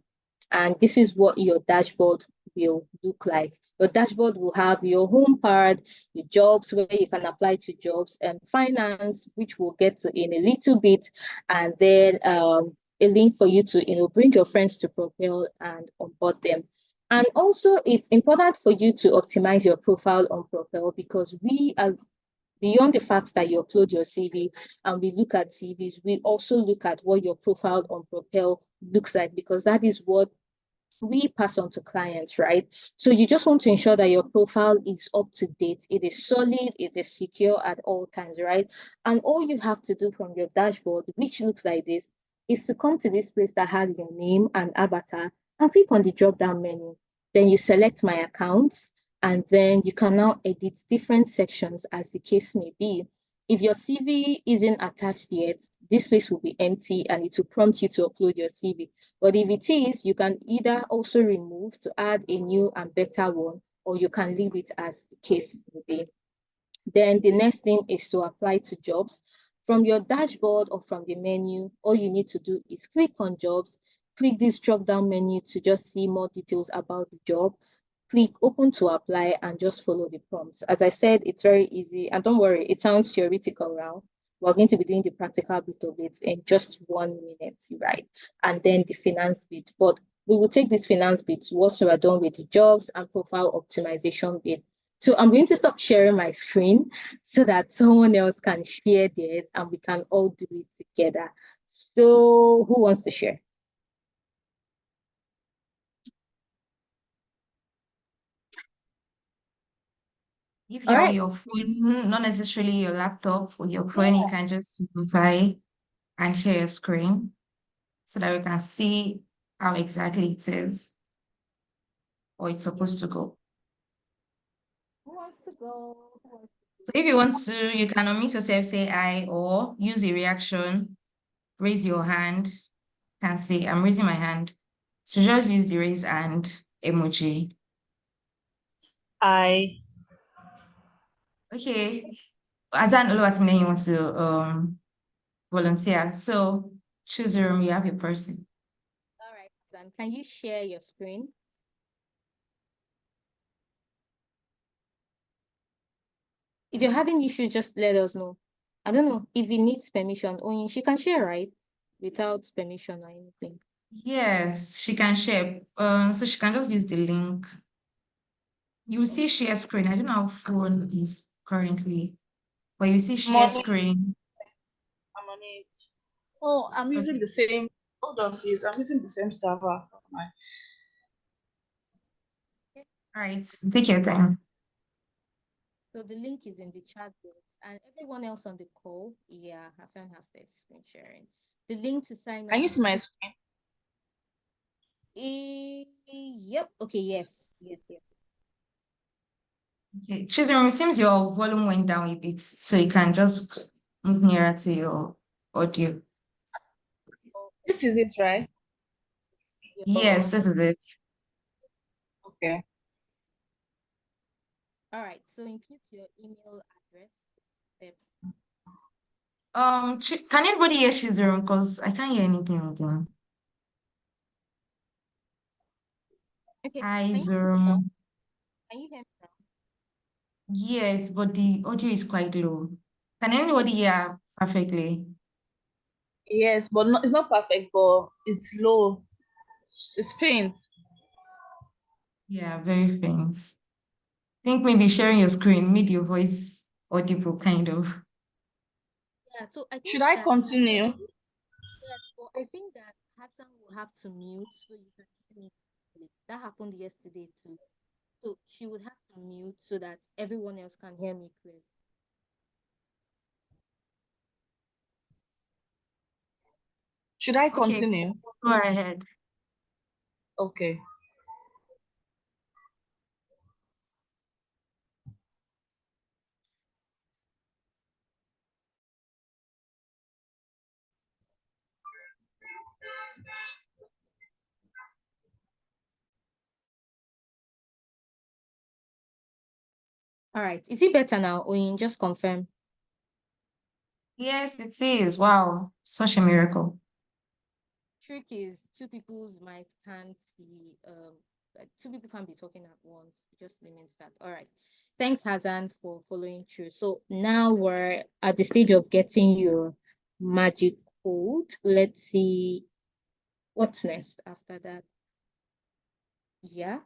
And this is what your dashboard will look like. Your dashboard will have your home part, your jobs where you can apply to jobs, and finance, which we'll get to in a little bit, and then a link for you to bring your friends to Propel and onboard them. And also, it's important for you to optimize your profile on Propel, because we are beyond the fact that you upload your CV and we look at CVs, we also look at what your profile on Propel looks like, because that is what we pass on to clients, right? So you just want to ensure that your profile is up to date, it is solid, it is secure at all times, right? And all you have to do from your dashboard, which looks like this, is to come to this place that has your name and avatar and click on the drop down menu. Then you select my accounts, and then you can now edit different sections as the case may be. If your CV isn't attached yet, this place will be empty and it will prompt you to upload your CV. But if it is, you can either also remove to add a new and better one, or you can leave it as the case may be. Then the next thing is to apply to jobs. From your dashboard or from the menu, all you need to do is click on jobs, click this drop down menu to just see more details about the job, click open to apply, and just follow the prompts. As I said, it's very easy, and don't worry, it sounds theoretical now. We're going to be doing the practical bit of it in just 1 minute, right? And then the finance bit. But we will take this finance bit once we are done with the jobs and profile optimization bit. So I'm going to stop sharing my screen so that someone else can share theirs and we can all do it together. So who wants to share? If All you're on right. your phone, not necessarily your laptop, with your phone, you can just simplify and share your screen so that we can see how exactly it is or it's supposed to go. Who wants to go? So if you want to, you can unmute yourself, say I, or use a reaction, raise your hand, can say, I'm raising my hand. So just use the raise hand emoji. I Okay. Azan Oluwatimile, you want to volunteer. So choose a room, you have a person. All right, then can you share your screen? If you're having issues, just let us know. I don't know if it needs permission. Only she can share, right? Without permission or anything. Yes, she can share. So she can just use the link. You will see share screen. I don't know how phone is currently, but you see share money. screen. I'm on it. Oh, I'm using Okay. the same. Hold on, please. I'm using the same server for my. All right. Take your time. So the link is in the chat box, and everyone else on the call, yeah, Hassan has their screen sharing. The link to sign Can up. you see my screen? Yep. Okay. Yes. Yes. Yes. Okay, Chizurum, it seems your volume went down a bit, so you can just move nearer to your audio. This is it, right? Yes, this is it. Okay. All right. So include your email address. Step. Can everybody hear Chizurum? Because I can't hear anything again. Okay. Hi, Can you hear me now? Zurum. Can you hear me now? Yes, but the audio is quite low. Can anybody hear perfectly? Yes, but it's not perfect, but it's low. It's faint. Yeah, very faint. Think maybe sharing your screen made your voice audible, kind of. Yeah. So I Should think I that continue? yes, but I think that Hassan will have to mute so you can hear me clearly. That happened yesterday too. So she would have to mute so that everyone else can hear me clearly. Should I Okay, continue? go ahead. Okay. All right. Is it better now, Oyin? Just confirm. Yes, it is. Wow, such a miracle. Trick is two people's mics can't be like two people can't be talking at once. It just limits that. All right. Thanks, Hazan, for following through. So now we're at the stage of getting your magic code. Let's see what's next after that. Yeah.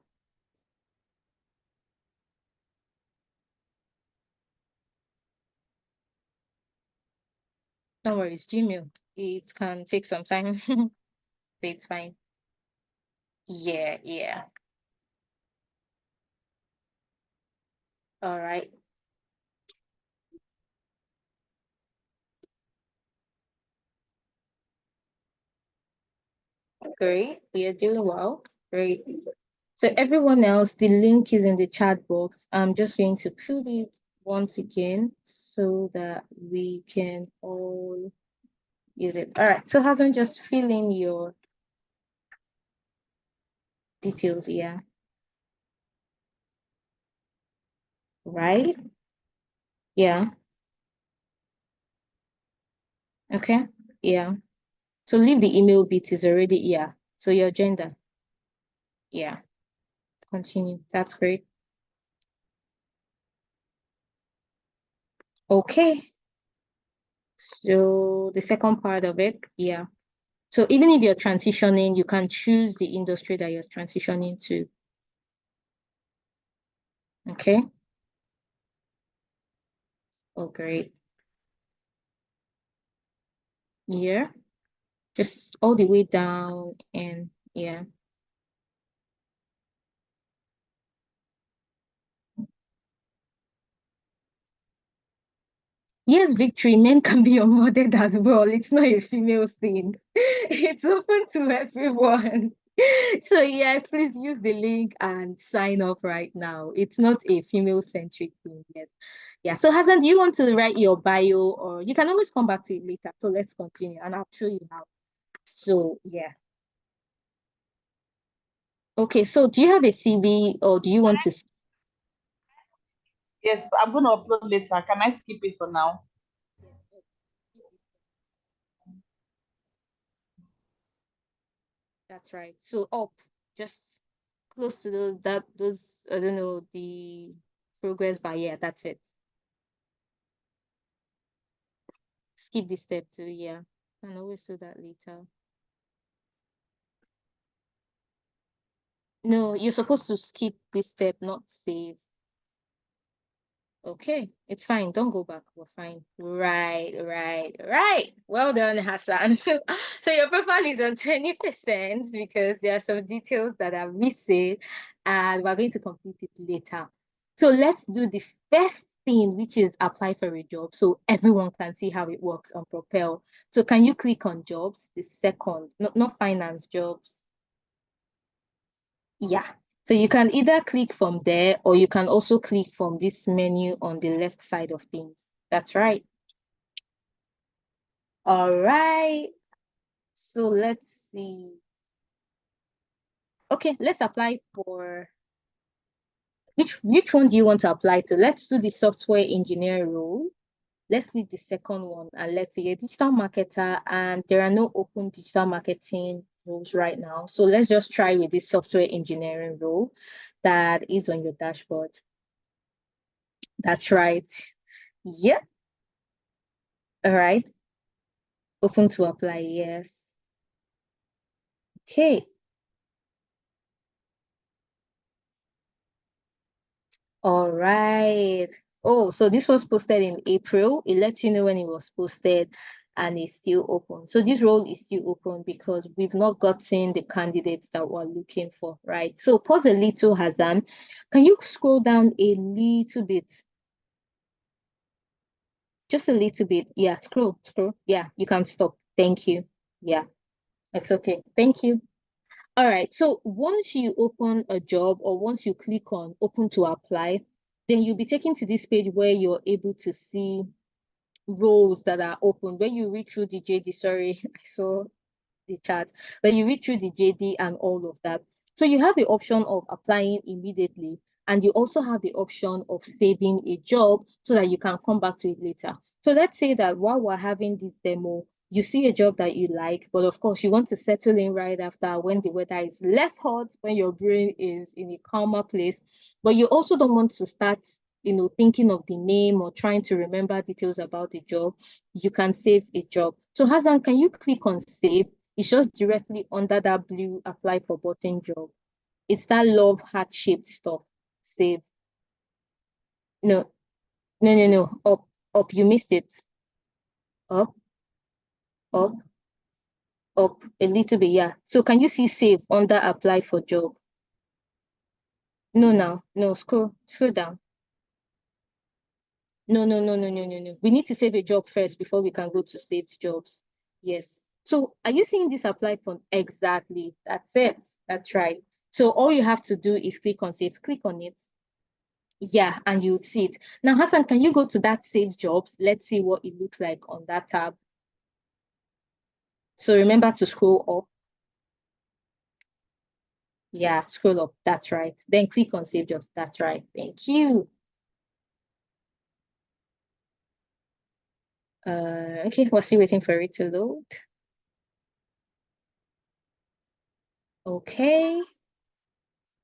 Don't worry, it's Gmail. It can take some time. So it's fine. Yeah, yeah. All right. Great. You're doing well. Great. So everyone else, the link is in the chat box. I'm just going to put it once again so that we can all use it. All right. So Hassan, just fill in your details. Yeah. Right. Yeah. Okay. Yeah. So leave the email bit is already, yeah. So your gender. Yeah. Continue. That's great. Okay. So the second part of it, yeah. So even if you're transitioning, you can choose the industry that you're transitioning to. Okay. Oh, great. Yeah. Just all the way down and yeah. Yes, Victory, men can be onboarded as well. It's not a female thing. It's open to everyone. So yes, please use the link and sign up right now. It's not a female-centric thing yet. Yeah. So Hassan, do you want to write your bio or you can always come back to it later? So let's continue and I'll show you how. So yeah. Okay, so do you have a CV or do you want to Yes, but I'm going to upload later. Can I skip it for now? That's right. So up, just close to those I don't know the progress bar. Yeah, that's it. Skip this step too. Yeah, can always do that later. No, you're supposed to skip this step, not save. Okay, it's fine. Don't go back. We're fine. Right, right, right. Well done, Hassan. So your profile is on 20% because there are some details that are missing and we're going to complete it later. So let's do the first thing, which is apply for a job, so everyone can see how it works on Propel. So can you click on jobs? The second, not finance, jobs. Yeah. So you can either click from there or you can also click from this menu on the left side of things. That's right. All right. So let's see. Okay, let's apply for which one do you want to apply to? Let's do the software engineer role. Let's click the second one and let's see a digital marketer, and there are no open digital marketing roles right now. So let's just try with this software engineering role that is on your dashboard. That's right. Yeah. All right. Open to apply. Yes. Okay. All right. Oh, so this was posted in April. It lets you know when it was posted and it's still open. So this role is still open because we've not gotten the candidates that we're looking for, right? So pause a little, Hazan. Can you scroll down a little bit? Just a little bit. Yeah, scroll. Yeah, you can stop. Thank you. Yeah, it's okay. Thank you. All right, so once you open a job or once you click on open to apply, then you'll be taken to this page where you're able to see roles that are open. When you read through the JD, sorry, I saw the chat, when you read through the JD and all of that. So you have the option of applying immediately, and you also have the option of saving a job so that you can come back to it later. So let's say that while we're having this demo, you see a job that you like, but of course you want to settle in right after when the weather is less hot, when your brain is in a calmer place, but you also don't want to start thinking of the name or trying to remember details about the job. You can save a job. So Hassan, can you click on save? It's just directly under that blue apply for button job. It's that love heart-shaped stuff. Save. No, no. Up. You missed it. Up, up, up. A little bit, yeah. So can you see save under apply for job? No, now. No, scroll down. No. We need to save a job first before we can go to saved jobs. Yes. So are you seeing this apply for exactly? That's it. That's right. So all you have to do is click on save. Click on it. Yeah, and you'll see it. Now, Hassan, can you go to that save jobs? Let's see what it looks like on that tab. So remember to scroll up. Yeah, scroll up. That's right. Then click on save jobs. That's right. Thank you. Okay, we're still waiting for it to load. Okay.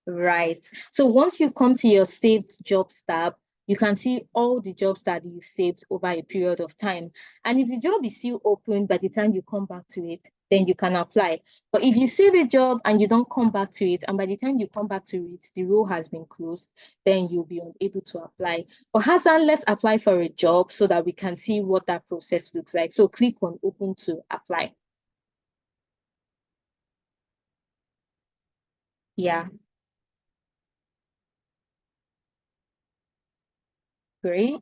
Right. So once you come to your saved jobs tab, you can see all the jobs that you've saved over a period of time. And if the job is still open by the time you come back to it, then you can apply. But if you save a job and you don't come back to it, and by the time you come back to it, the role has been closed, then you'll be unable to apply. But Hassan, let's apply for a job so that we can see what that process looks like. So click on open to apply. Yeah, great.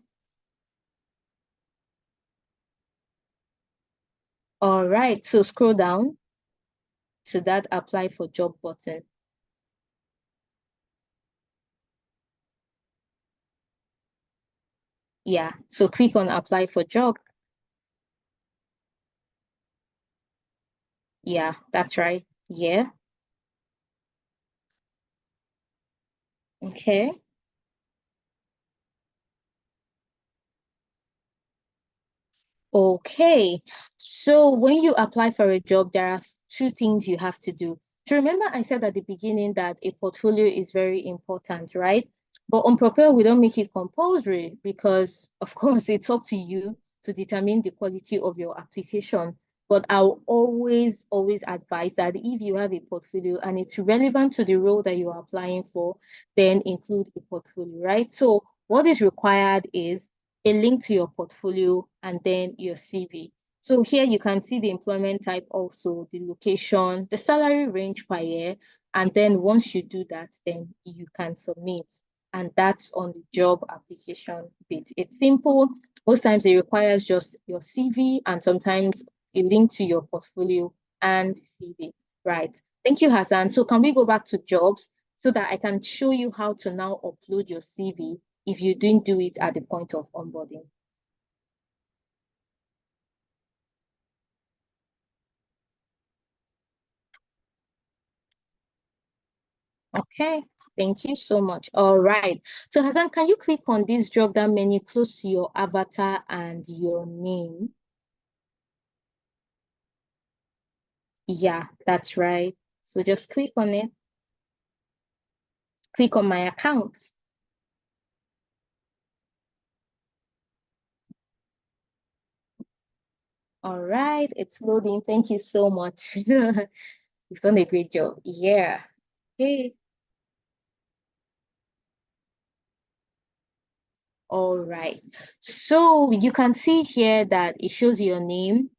All right, so scroll down to that apply for job button. Yeah, so click on apply for job. Yeah, that's right. Yeah. Okay. Okay. So when you apply for a job, there are two things you have to do. So remember I said at the beginning that a portfolio is very important, right? But on Propel, we don't make it compulsory because, of course, it's up to you to determine the quality of your application. But I'll always advise that if you have a portfolio and it's relevant to the role that you're applying for, then include a portfolio, right? So what is required is a link to your portfolio, and then your CV. So here you can see the employment type, also the location, the salary range per year. And then once you do that, then you can submit. and that's on the job application bit. It's simple. Most times it requires just your CV and sometimes a link to your portfolio and CV. Right. Thank you, Hassan. So can we go back to jobs so that I can show you how to now upload your CV if you didn't do it at the point of onboarding? Okay, thank you so much. All right. So Hassan, can you click on this drop down menu close to your avatar and your name? Yeah, that's right. So just click on it. Click on my account. All right, it's loading. Thank you so much. You've done a great job. Yeah. Okay. All right. So you can see here that it shows your name,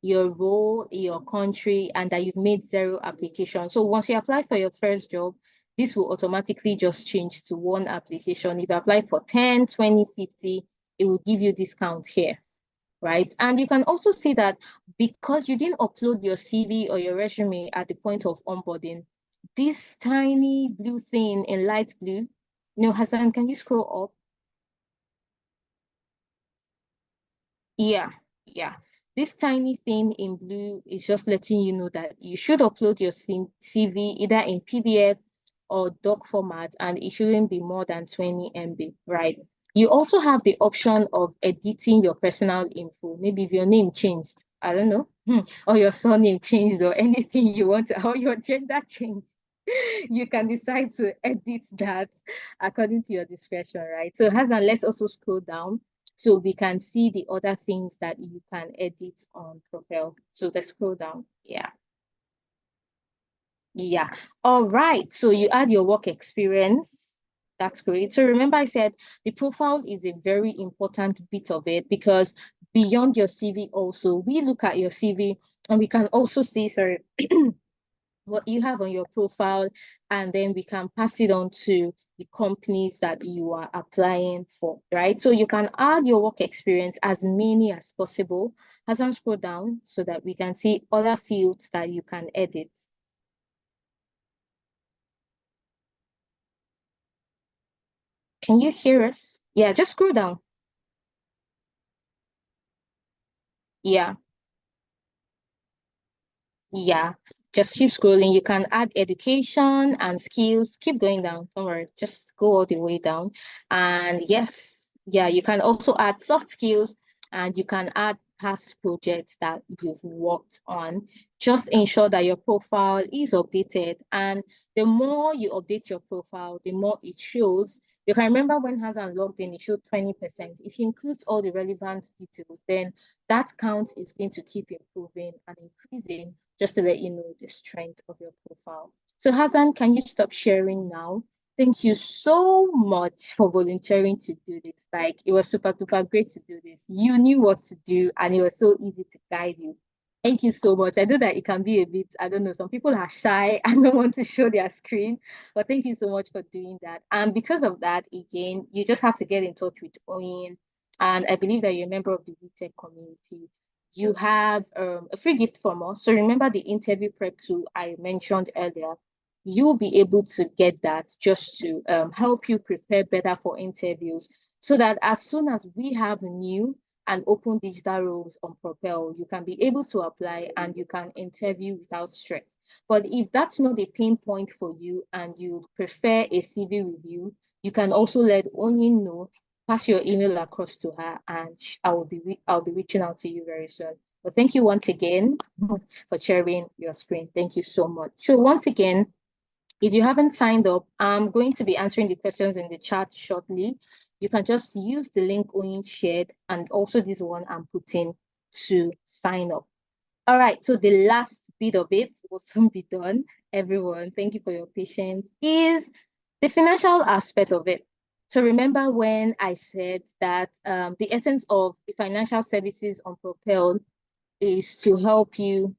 your role, your country, and that you've made 0 applications. So once you apply for your first job, this will automatically just change to 1 application. If you apply for 10, 20, 50, it will give you discount here, right? And you can also see that because you didn't upload your CV or your resume at the point of onboarding, this tiny blue thing in light blue, Hassan, can you scroll up? Yeah, yeah. This tiny thing in blue is just letting you know that you should upload your CV either in PDF or doc format, and it shouldn't be more than 20 MB, right? You also have the option of editing your personal info. Maybe if your name changed, I don't know, or your surname changed or anything you want, or your gender changed. You can decide to edit that according to your discretion, right? So Hassan, let's also scroll down so we can see the other things that you can edit on Propel. So let's scroll down. Yeah. Yeah. All right. So you add your work experience. That's great. So remember I said the profile is a very important bit of it because beyond your CV also, we look at your CV and we can also see, sorry, what you have on your profile, and then we can pass it on to the companies that you are applying for, right? So you can add your work experience as many as possible. Hassan, scroll down so that we can see other fields that you can edit. Can you hear us? Yeah, just scroll down. Yeah. Yeah, just keep scrolling. You can add education and skills. Keep going down. Don't worry. Just go all the way down. And yes, yeah, you can also add soft skills and you can add past projects that you've worked on. Just ensure that your profile is updated. And the more you update your profile, the more it shows. You can remember when Hassan logged in, it showed 20%. If you include all the relevant details, then that count is going to keep improving and increasing, just to let you know the strength of your profile. So Hassan, can you stop sharing now? Thank you so much for volunteering to do this. Like, it was super, super great to do this. You knew what to do and it was so easy to guide you. Thank you so much. I know that it can be a bit, I don't know, some people are shy and don't want to show their screen, but thank you so much for doing that. And because of that, again, you just have to get in touch with Oyin. And I believe that you're a member of the Wetech community. You have a free gift from us. So remember the interview prep tool I mentioned earlier. You'll be able to get that just to help you prepare better for interviews so that as soon as we have new and open digital roles on Propel, you can be able to apply and you can interview without stress. But if that's not a pain point for you and you prefer a CV review, you can also let Onion know, pass your email across to her, and I'll be reaching out to you very soon. But thank you once again for sharing your screen. Thank you so much. So once again, if you haven't signed up, I'm going to be answering the questions in the chat shortly. You can just use the link Oyin shared and also this one I'm putting to sign up. All right, so the last bit of it will soon be done. Everyone, thank you for your patience, is the financial aspect of it. So remember when I said that the essence of the financial services on Propel is to help you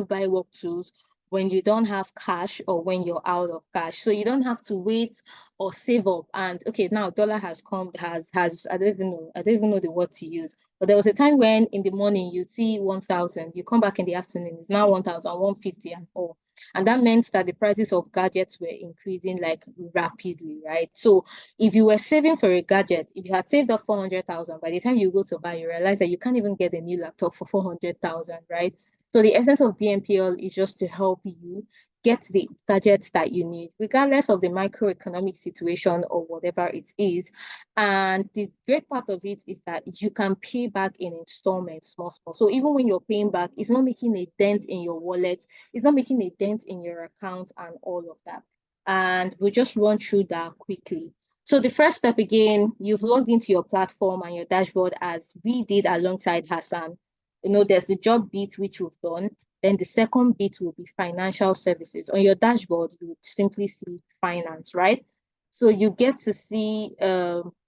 buy work tools. when you don't have cash or when you're out of cash. So you don't have to wait or save up. And okay, now dollar has come, has I don't even know the word to use. But there was a time when in the morning you see 1,000, you come back in the afternoon, it's now 1,150 and all. And that meant that the prices of gadgets were increasing like rapidly, right? So if you were saving for a gadget, if you had saved up 400,000, by the time you go to buy, you realize that you can't even get a new laptop for 400,000, right? So the essence of BNPL is just to help you get the gadgets that you need, regardless of the microeconomic situation or whatever it is. And the great part of it is that you can pay back in installments, small, small. So even when you're paying back, it's not making a dent in your wallet, it's not making a dent in your account and all of that. And we'll just run through that quickly. So the first step again, you've logged into your platform and your dashboard as we did alongside Hassan. There's the job bit which we've done. Then the second bit will be financial services. On your dashboard, you would simply see finance, right? So you get to see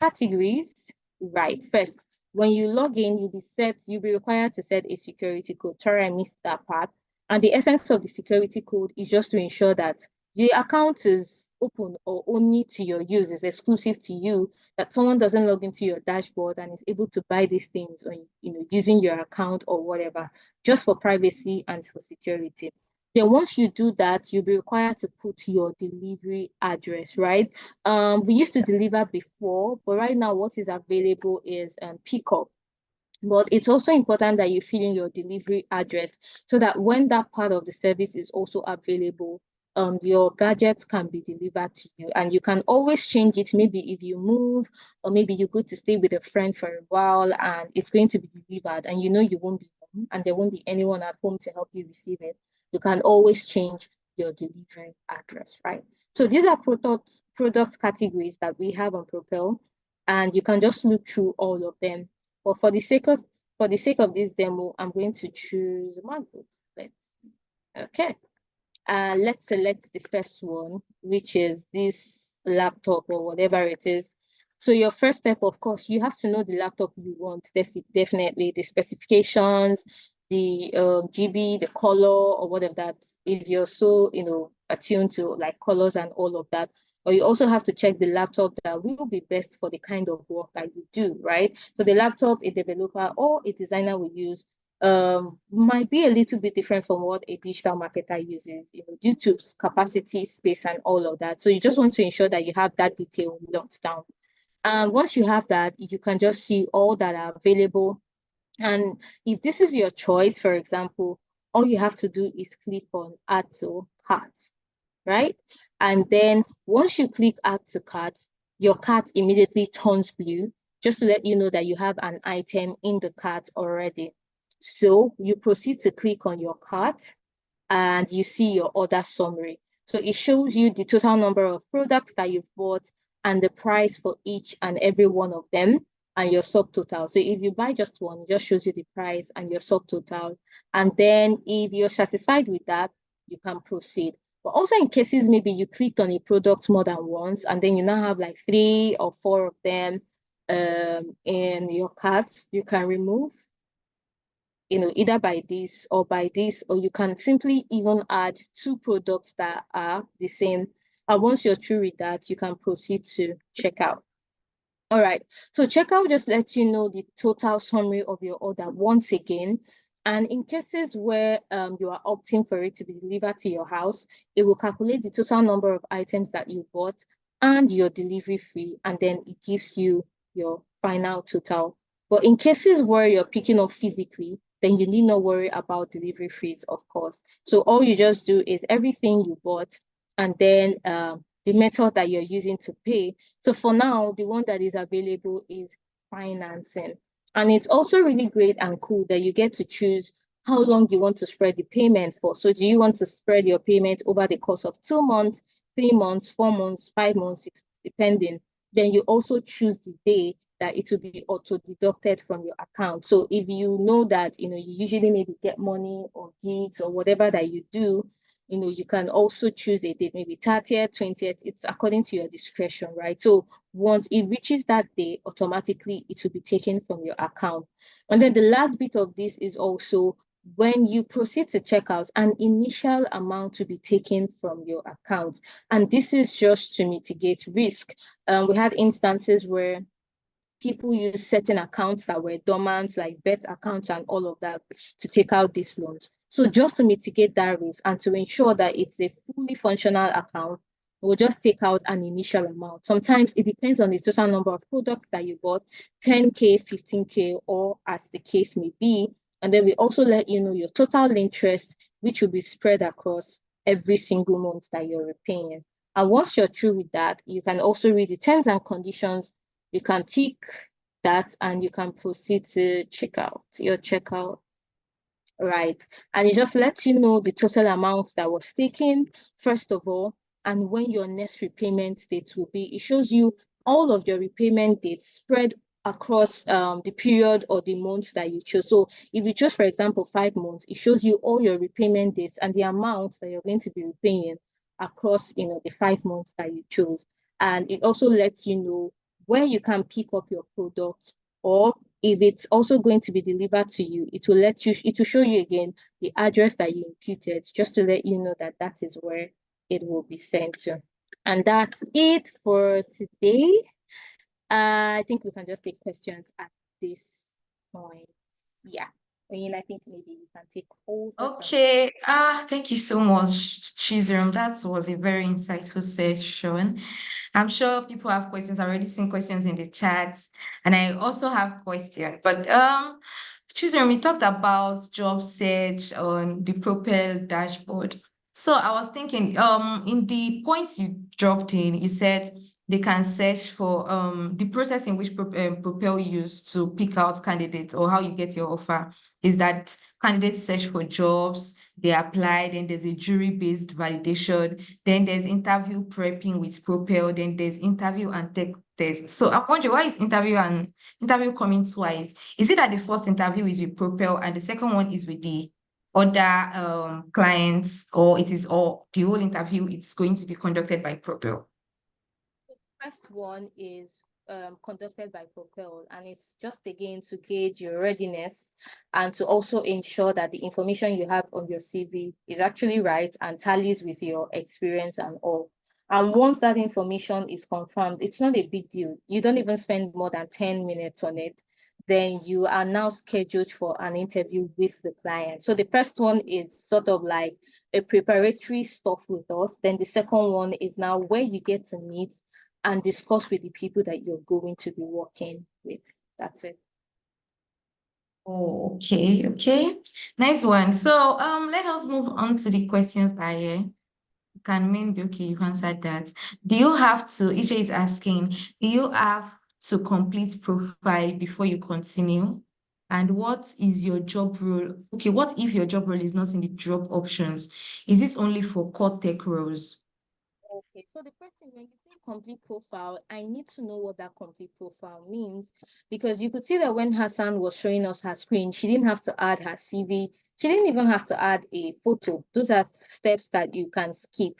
categories, right? First, when you log in, you'll be required to set a security code. Sorry, I missed that part. And the essence of the security code is just to ensure that the account is open or only to your use, is exclusive to you, that someone doesn't log into your dashboard and is able to buy these things on, using your account or whatever, just for privacy and for security. Then once you do that, you'll be required to put your delivery address, right? We used to deliver before, but right now what is available is pickup. But it's also important that you fill in your delivery address so that when that part of the service is also available, your gadgets can be delivered to you. And you can always change it. Maybe if you move, or maybe you go to stay with a friend for a while and it's going to be delivered and you won't be home and there won't be anyone at home to help you receive it. You can always change your delivery address, right? So these are product categories that we have on Propel, and you can just look through all of them. But for the sake of this demo, I'm going to choose MacBook. Okay. Let's select the first one, which is this laptop or whatever it is. So your first step, of course, you have to know the laptop you want, definitely the specifications, the GB, the color, or whatever that, if you're so, attuned to like colors and all of that. But you also have to check the laptop that will be best for the kind of work that you do, right? So the laptop a developer or a designer will use might be a little bit different from what a digital marketer uses, due to capacity, space, and all of that. So you just want to ensure that you have that detail locked down. And once you have that, you can just see all that are available. And if this is your choice, for example, all you have to do is click on Add to Cart, right? And then once you click Add to Cart, your cart immediately turns blue, just to let you know that you have an item in the cart already. So you proceed to click on your cart and you see your order summary. So it shows you the total number of products that you've bought and the price for each and every one of them and your subtotal. So if you buy just one, it just shows you the price and your subtotal. And then if you're satisfied with that, you can proceed. But also in cases maybe you clicked on a product more than once and then you now have like 3 or 4 of them in your cart, you can remove, either by this, or you can simply even add 2 products that are the same. And once you're through with that, you can proceed to checkout. All right, so checkout just lets you know the total summary of your order once again. And in cases where you are opting for it to be delivered to your house, it will calculate the total number of items that you bought and your delivery fee, and then it gives you your final total. But in cases where you're picking up physically, then you need not worry about delivery fees, of course. So all you just do is everything you bought, and then the method that you're using to pay. So for now, the one that is available is financing. And it's also really great and cool that you get to choose how long you want to spread the payment for. So do you want to spread your payment over the course of 2 months, 3 months, 4 months, 5 months, depending? Then you also choose the day that it will be auto deducted from your account. So if you know that, you usually maybe get money or gigs or whatever that you do, you can also choose a date, maybe 30th, 20th. It's according to your discretion, right? So once it reaches that day, automatically it will be taken from your account. And then the last bit of this is also When you proceed to checkout, an initial amount to be taken from your account. And this is just to mitigate risk. We had instances where people use certain accounts that were dormant, like bet accounts and all of that, to take out these loans. So just to mitigate that risk and to ensure that it's a fully functional account, we'll just take out an initial amount. Sometimes it depends on the total number of products that you bought, 10K, 15K, or as the case may be. And then we also let you know your total interest, which will be spread across every single month that you're repaying. And once you're through with that, you can also read the terms and conditions. You can tick that and you can proceed to check out your checkout. Right. And it just lets you know the total amount that was taken, first of all, and when your next repayment date will be. It shows you all of your repayment dates spread across the period or the months that you chose. So if you chose, for example, 5 months, it shows you all your repayment dates and the amount that you're going to be repaying across, the 5 months that you chose. And it also lets you know where you can pick up your product, or if it's also going to be delivered to you, it will show you again the address that you imputed, just to let you know that that is where it will be sent to. And that's it for today. I think we can just take questions at this point. Yeah. I think maybe you can take over. Okay. Thank you so much, Chizurum. That was a very insightful session. I'm sure people have questions. I've already seen questions in the chat, and I also have questions. But Chizurum, we talked about job search on the Propel dashboard. So I was thinking, in the points you dropped in, you said they can search for the process in which Propel used to pick out candidates, or how you get your offer is that candidates search for jobs, they apply, then there's a jury-based validation, then there's interview prepping with Propel, then there's interview and tech test. So I'm wondering, why is interview coming twice? Is it that the first interview is with Propel and the second one is with the other clients, or the whole interview it's going to be conducted by Propel? First one is conducted by Propel, and it's just again to gauge your readiness and to also ensure that the information you have on your CV is actually right and tallies with your experience and all. And once that information is confirmed, it's not a big deal. You don't even spend more than 10 minutes on it. Then you are now scheduled for an interview with the client. So the first one is sort of like a preparatory stuff with us. Then the second one is now where you get to meet and discuss with the people that you're going to be working with. That's it. Oh, okay, okay. Nice one. So let us move on to the questions that are here. Can mean be okay, you've answered that. Do you have to, Isha is asking, do you have to complete profile before you continue? And what is your job role? Okay, what if your job role is not in the job options? Is this only for core tech roles? Okay, so the first thing, when you say complete profile, I need to know what that complete profile means, because you could see that when Hassan was showing us her screen, she didn't have to add her CV. She didn't even have to add a photo. Those are steps that you can skip.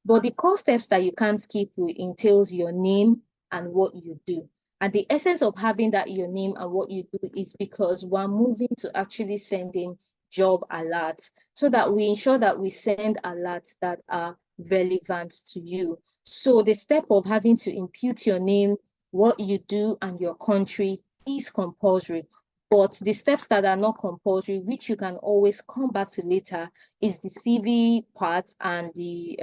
But the core steps that you can't skip will entails your name and what you do. And the essence of having that your name and what you do is because we're moving to actually sending job alerts, so that we ensure that we send alerts that are relevant to you. So the step of having to impute your name, what you do, and your country is compulsory. But the steps that are not compulsory, which you can always come back to later, is the CV part and the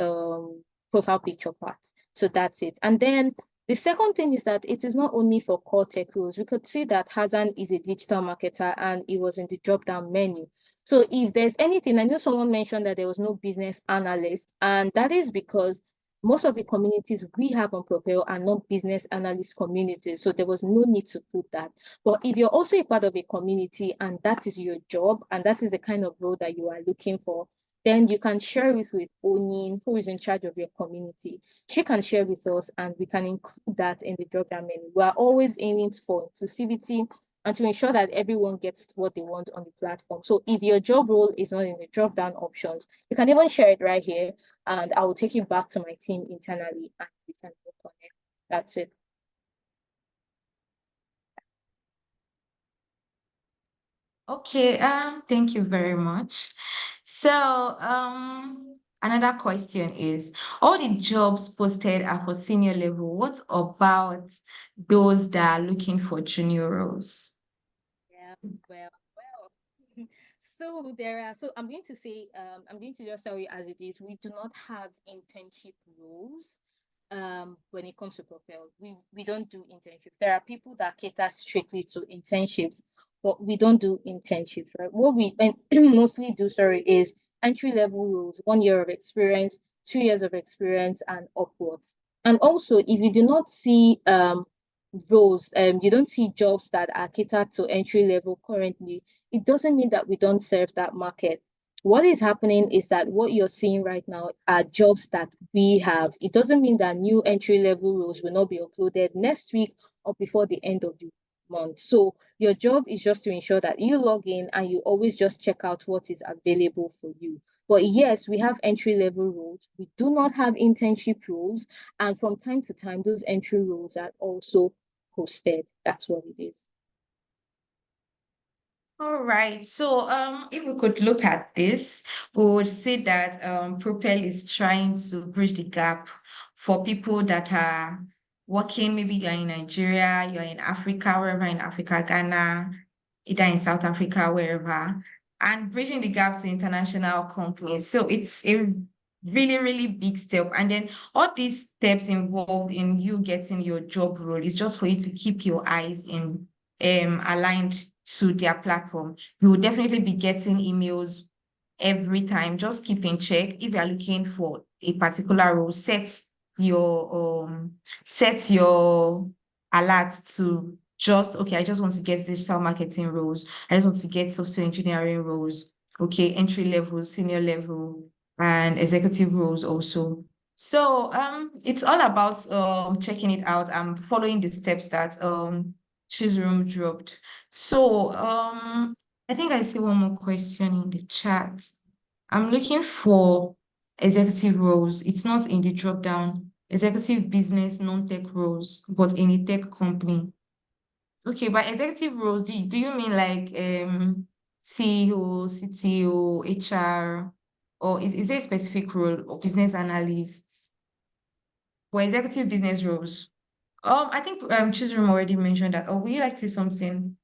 profile picture part. So that's it. And then the second thing is that it is not only for core tech roles. We could see that Hazan is a digital marketer and it was in the drop down menu. So if there's anything, I know someone mentioned that there was no business analyst, and that is because most of the communities we have on Propel are not business analyst communities. So there was no need to put that. But if you're also a part of a community and that is your job and that is the kind of role that you are looking for, then you can share it with Onin, who is in charge of your community. She can share with us and we can include that in the drop down menu. We are always aiming for inclusivity and to ensure that everyone gets what they want on the platform. So if your job role is not in the drop down options, you can even share it right here and I will take it back to my team internally and we can work on it. That's it. Okay, thank you very much. So, another question is, all the jobs posted are for senior level. What about those that are looking for junior roles? Yeah, well. So I'm going to say, I'm going to just tell you as it is. We do not have internship roles. When it comes to Propel, we don't do internships. There are people that cater strictly to internships, but we don't do internships, right? What we mostly do, sorry, is entry level roles, 1 year of experience, 2 years of experience, and upwards. And also, if you do not see roles, you don't see jobs that are catered to entry level currently, it doesn't mean that we don't serve that market. What is happening is that what you're seeing right now are jobs that we have. It doesn't mean that new entry level roles will not be uploaded next week or before the end of the month. So your job is just to ensure that you log in and you always just check out what is available for you. But yes, we have entry level roles. We do not have internship roles. And from time to time, those entry roles are also posted. That's what it is. All right. So, if we could look at this, we would see that Propel is trying to bridge the gap for people that are working. Maybe you're in Nigeria, you're in Africa, wherever in Africa, Ghana, either in South Africa, wherever, and bridging the gap to international companies. So it's a really, really big step. And then all these steps involved in you getting your job role is just for you to keep your eyes in aligned to their platform. You will definitely be getting emails every time. Just keep in check. If you are looking for a particular role, set your alert to just okay, I just want to get digital marketing roles. I just want to get software engineering roles. Okay, entry level, senior level, and executive roles also. So it's all about checking it out and following the steps that Chizurum dropped. So I think I see one more question in the chat. I'm looking for executive roles. It's not in the drop down. Executive business, non-tech roles, but in a tech company. Okay, by executive roles, do you mean like CEO, CTO, HR, or is there a specific role or business analysts for executive business roles? I think Chizurum already mentioned that. Or would you like to say something?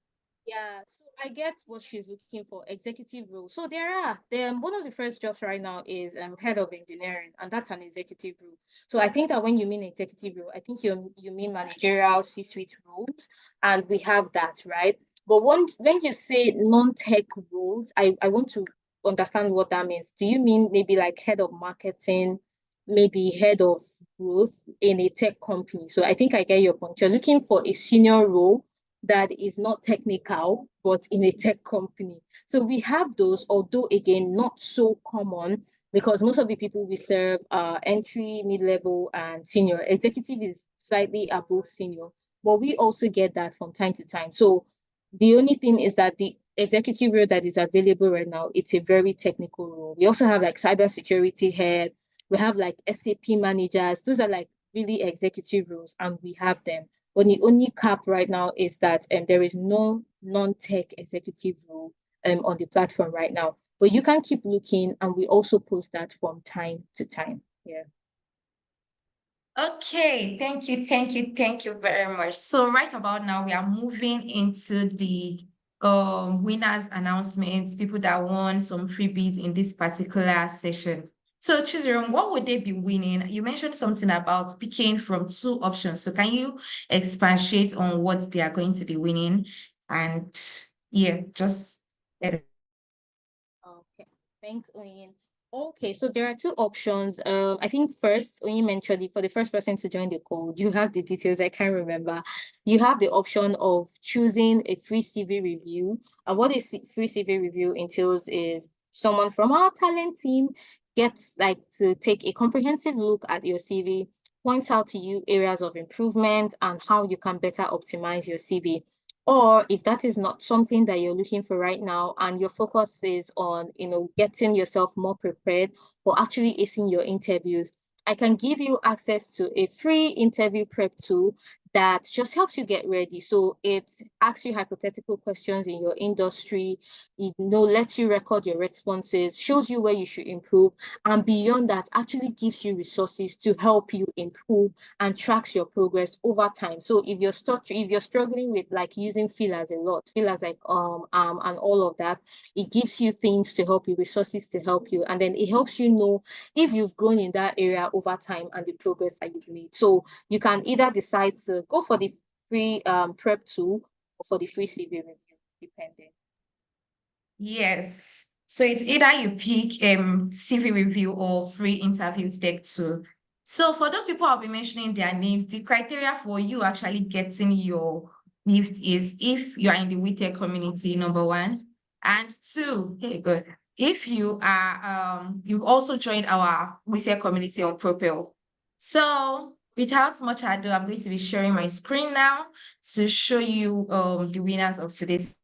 Yeah, so I get what she's looking for, executive role. So there are one of the first jobs right now is head of engineering, and that's an executive role. So I think that when you mean executive role, I think you mean managerial C-suite roles, and we have that, right? But when you say non-tech roles, I want to understand what that means. Do you mean maybe like head of marketing, maybe head of growth in a tech company? So I think I get your point. You're looking for a senior role that is not technical, but in a tech company. So we have those, although again, not so common because most of the people we serve are entry, mid-level, and senior. Executive is slightly above senior, but we also get that from time to time. So the only thing is that the executive role that is available right now, it's a very technical role. We also have like cybersecurity head, we have like SAP managers. Those are like really executive roles, and we have them. But the only cap right now is that there is no non-tech executive role on the platform right now. But you can keep looking, and we also post that from time to time. Yeah. Okay, thank you very much. So right about now, we are moving into the winners announcements, people that won some freebies in this particular session. So children, what would they be winning? You mentioned something about picking from two options. So can you expatiate on what they are going to be winning? And yeah, just let Okay, thanks, Oyin. Okay, so there are two options. I think first, Oyin mentioned it for the first person to join the call, you have the details. I can't remember. You have the option of choosing a free CV review. And what a free CV review entails is someone from our talent team gets like to take a comprehensive look at your CV, points out to you areas of improvement and how you can better optimize your CV. Or if that is not something that you're looking for right now and your focus is on, getting yourself more prepared for actually acing your interviews, I can give you access to a free interview prep tool that just helps you get ready. So it asks you hypothetical questions in your industry, lets you record your responses, shows you where you should improve, and beyond that, actually gives you resources to help you improve and tracks your progress over time. So if you're struggling with like using fillers a lot, fillers like and all of that, it gives you things to help you, resources to help you, and then it helps you know if you've grown in that area over time and the progress that you've made. So you can either decide to go for the free prep tool or for the free CV review, depending. Yes. So it's either you pick CV review or free interview tech tool. So for those people I'll be mentioning their names, the criteria for you actually getting your lift is if you are in the Wetech community, number one. And two, hey, good. If you are you've also joined our Wetech community on Propel. So without much ado, I'm going to be sharing my screen now to show you the winners of today's.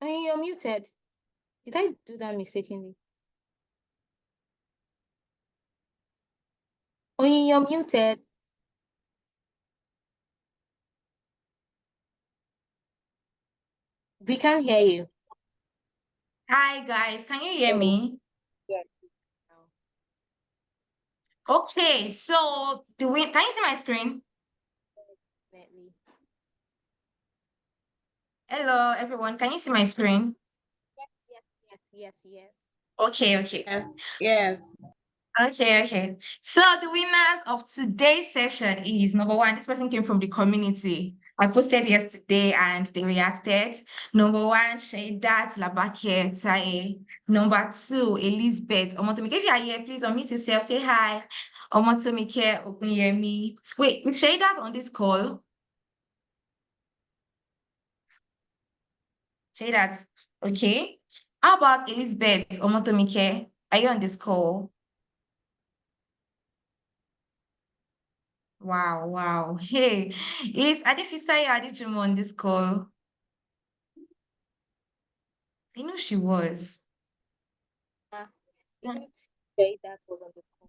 Hey, you're muted. Did I do that mistakenly? Oh, you're muted. We can't hear you. Hi guys, can you hear Oh, me? yes. Okay, so can you see my screen? Definitely. Hello everyone, can you see my screen? Yes, yes, yes, yes, yes. Okay. Yes, yes. Okay. So the winners of today's session is number one, this person came from the community. I posted yesterday and they reacted. Number one, Shaidat Labake Tae. Number two, Elizabeth Omotomike. If you are here, please unmute yourself. Say hi. Omotomike Okunyemi. Wait, is Shaidat on this call? Shaidat, okay. How about Elizabeth Omotomike? Are you on this call? Wow. Hey, is Adefisai Adejumo on this call? I know she was. Ah, Yeah. didn't say that was on the call.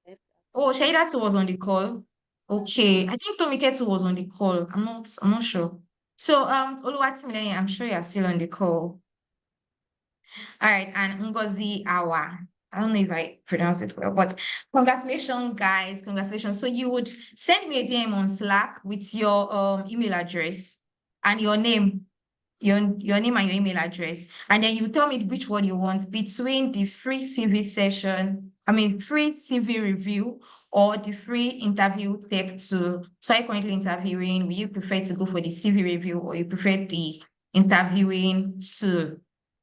Left Oh, that. Shaidatu was on the call. Okay. I think Tomiketu was on the call. I'm not sure. So Oluwatimileyin, I'm sure you're still on the call. All right, and Ngozi Awa. I don't know if I pronounced it well, but congratulations, guys. Congratulations. So you would send me a DM on Slack with your email address and your name. Your name and your email address, and then you tell me which one you want between the free CV session, free CV review or the free interview tech tool. So are you currently interviewing? Will you prefer to go for the CV review or you prefer the interviewing tool?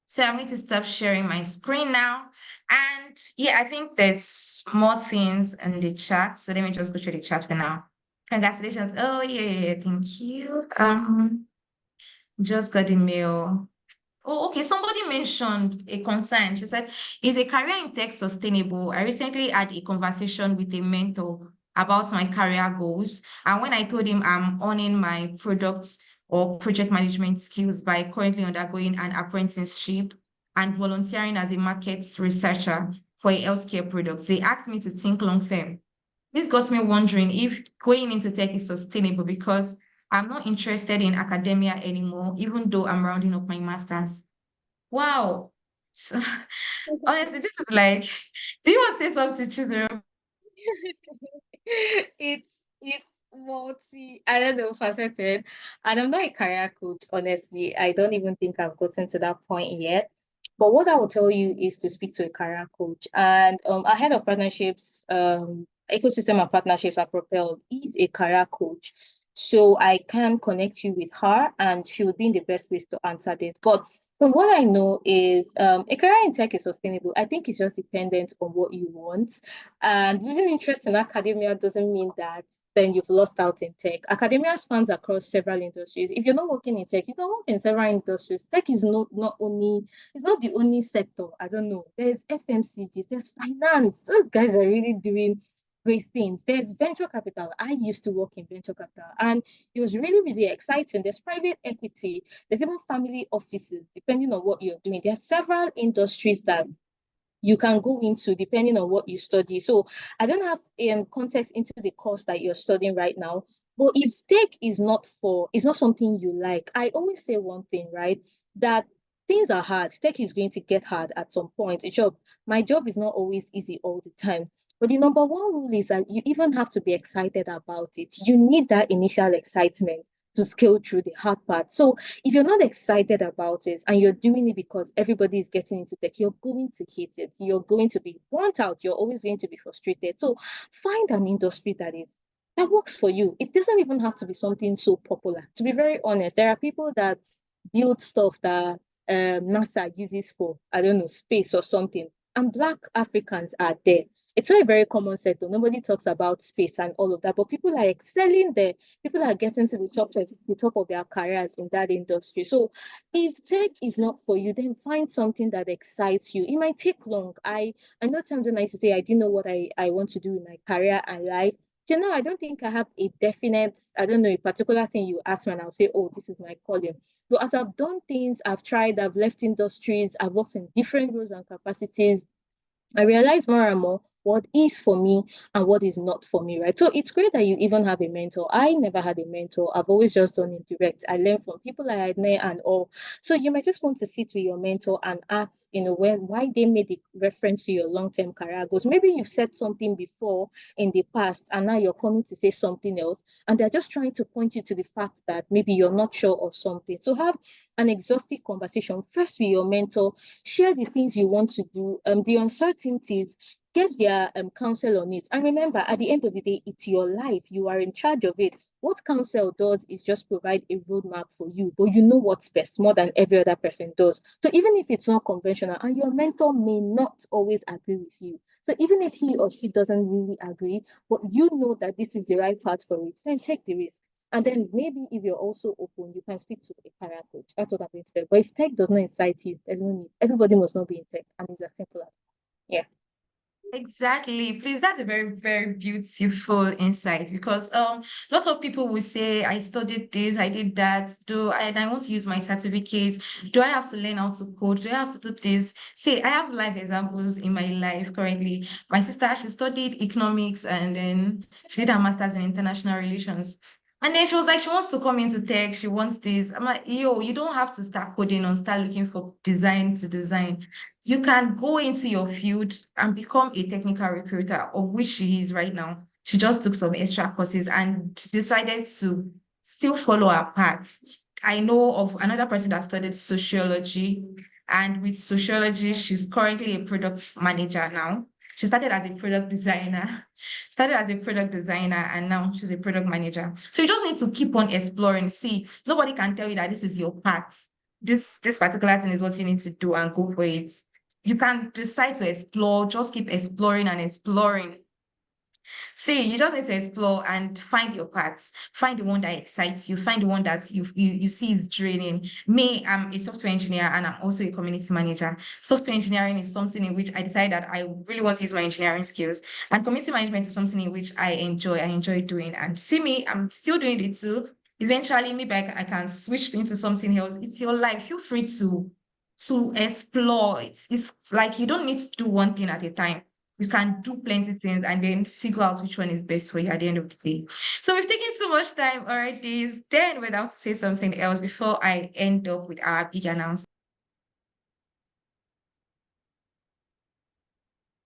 So I'm going to stop sharing my screen now. And yeah, I think there's more things in the chat. So let me just go through the chat for now. Congratulations. Oh yeah, thank you. Just got the mail. Oh, okay. Somebody mentioned a concern. She said, is a career in tech sustainable? I recently had a conversation with a mentor about my career goals. And when I told him I'm owning my product or project management skills by currently undergoing an apprenticeship and volunteering as a market researcher for a healthcare product, they asked me to think long term. This got me wondering if going into tech is sustainable because I'm not interested in academia anymore, even though I'm rounding up my master's. Wow. So, honestly, this is like, do you want to say something, children? It's multi, I don't know, faceted. And I'm not a career coach, honestly. I don't even think I've gotten to that point yet. But what I will tell you is to speak to a career coach. And our head of partnerships, ecosystem and partnerships at Propel is a career coach. So I can connect you with her and she would be in the best place to answer this. But from what I know is a career in tech is sustainable. I think it's just dependent on what you want. And losing interest in academia doesn't mean that then you've lost out in tech. Academia spans across several industries. If you're not working in tech, you can work in several industries. Tech is not only, it's not the only sector. I don't know. There's FMCGs, there's finance. Those guys are really doing great things. There's venture capital. I used to work in venture capital and it was really, really exciting. There's private equity, there's even family offices, depending on what you're doing. There are several industries that you can go into depending on what you study. So I don't have context into the course that you're studying right now. But if tech is not something you like, I always say one thing, right? That things are hard. Tech is going to get hard at some point. My job is not always easy all the time. But the number one rule is that you even have to be excited about it. You need that initial excitement to scale through the hard part. So if you're not excited about it and you're doing it because everybody is getting into tech, you're going to hate it. You're going to be burnt out. You're always going to be frustrated. So find an industry that works for you. It doesn't even have to be something so popular. To be very honest, there are people that build stuff that NASA uses for, I don't know, space or something. And Black Africans are there. It's not a very common sector. Nobody talks about space and all of that, but people are excelling there. People are getting to the top of their careers in that industry. So if tech is not for you, then find something that excites you. It might take long. I know times when I used to say I didn't know what I want to do in my career and life. So now I don't think I have a definite, I don't know, a particular thing you ask me and I'll say, oh, this is my calling. But as I've done things, I've tried, I've left industries, I've worked in different roles and capacities, I realize more and more what is for me and what is not for me, right? So it's great that you even have a mentor. I never had a mentor. I've always just done it direct. I learn from people I admire and all. So you might just want to sit with your mentor and ask, why they made the reference to your long-term career goals. Maybe you've said something before in the past and now you're coming to say something else. And they're just trying to point you to the fact that maybe you're not sure of something. So have an exhaustive conversation first with your mentor, share the things you want to do, the uncertainties, get their counsel on it. And remember, at the end of the day, it's your life. You are in charge of it. What counsel does is just provide a roadmap for you, but you know what's best more than every other person does. So even if it's not conventional, and your mentor may not always agree with you. So even if he or she doesn't really agree, but you know that this is the right path for it, then take the risk. And then maybe if you're also open, you can speak to a career coach. That's what I've been said. But if tech does not excite you, there's no need. Everybody must not be in tech, and it's as simple as yeah. Exactly. Please, that's a very, very beautiful insight because lots of people will say, I studied this, I did that, and I want to use my certificate. Do I have to learn how to code? Do I have to do this? See, I have life examples in my life currently. My sister, she studied economics and then she did her master's in international relations. And then she was like, she wants to come into tech, she wants this. I'm like, yo, you don't have to start coding or start looking for design to design. You can go into your field and become a technical recruiter, of which she is right now. She just took some extra courses and decided to still follow her path. I know of another person that studied sociology, and with sociology, she's currently a product manager now. She started as a product designer, and now she's a product manager. So you just need to keep on exploring. See, nobody can tell you that this is your path. This particular thing is what you need to do and go for it. You can decide to explore, just keep exploring and exploring. See, you just need to explore and find your paths. Find the one that excites you. Find the one that you see is draining. Me, I'm a software engineer and I'm also a community manager. Software engineering is something in which I decided that I really want to use my engineering skills. And community management is something in which I enjoy. I enjoy doing. And see me, I'm still doing it too. Eventually, maybe I can switch into something else. It's your life. Feel free to explore. It's like you don't need to do one thing at a time. You can do plenty things and then figure out which one is best for you at the end of the day. So we've taken too much time already. Then we're about to say something else before I end up with our big announcement.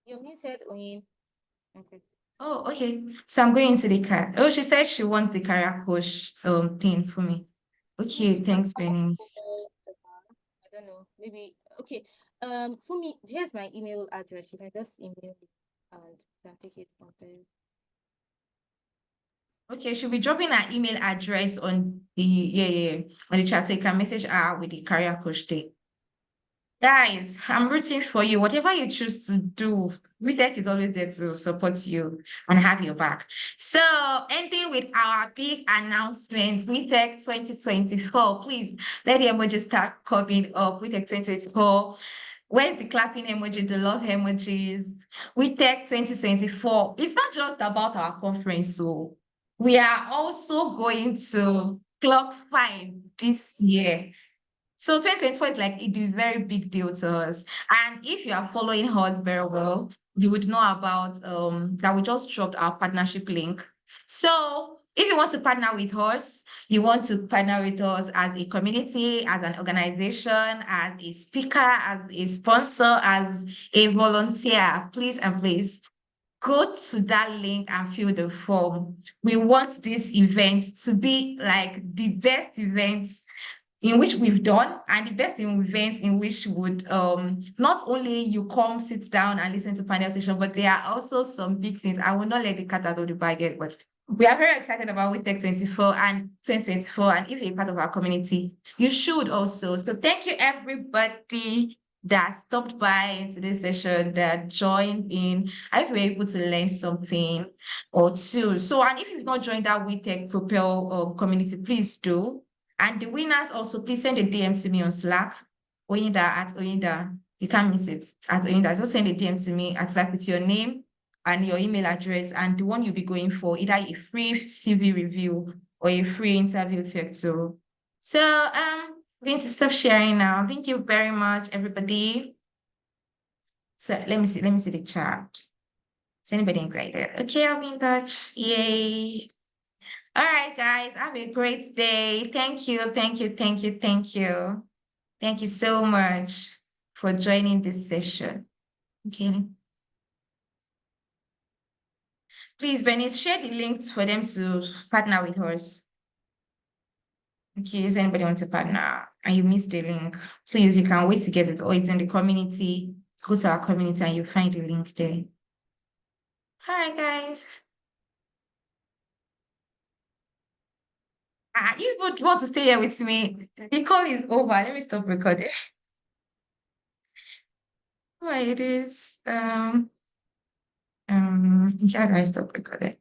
You're muted, Oyin. Okay. Oh, okay. So I'm going to the car. Oh, she said she wants the career coach thing for me. Okay, thanks, Bernice. I don't know. Maybe okay. For me, here's my email address. You can just email me and you can take it from there. Okay, she'll be dropping her email address on the on the chat so you can message her with the career coach thing. Guys, I'm rooting for you. Whatever you choose to do, Wetech is always there to support you and have your back. So, ending with our big announcement, Wetech 2024. Please let the emojis start coming up. Wetech 2024. Where's the clapping emoji, the love emojis? Wetech 2024. It's not just about our conference, so we are also going to clock 5 this year. So 2024 is like a very big deal to us. And if you are following us very well, you would know about that we just dropped our partnership link. So if you want to partner with us, you want to partner with us as a community, as an organization, as a speaker, as a sponsor, as a volunteer, please and please go to that link and fill the form. We want this event to be like the best event in which we've done and the best events in which would not only you come sit down and listen to panel session, but there are also some big things. I will not let the cat out of the bag yet, but we are very excited about Wetech 24 and 2024. And if you're part of our community, you should also. So thank you everybody that stopped by into this session, that joined in. I hope you were able to learn something or two. So, and if you've not joined that Wetech Propel community, please do. And the winners also, please send a DM to me on Slack, Oyinda at Oyinda. You can't miss it at Oyinda. Just send a DM to me at Slack with your name and your email address and the one you'll be going for, either a free CV review or a free interview too. So I'm going to stop sharing now. Thank you very much, everybody. So let me see the chat. Is anybody excited? Okay, I'll be in touch. Yay. All right, guys, have a great day. Thank you, thank you, thank you, thank you. Thank you so much for joining this session. Okay. Please, Bernice, share the links for them to partner with us. Okay, does anybody want to partner and you missed the link? Please, you can wait to get it, or it's in the community. Go to our community and you find the link there. All right, guys. You would want to stay here with me. The call is over. Let me stop recording. Oh, it is. How do I stop recording?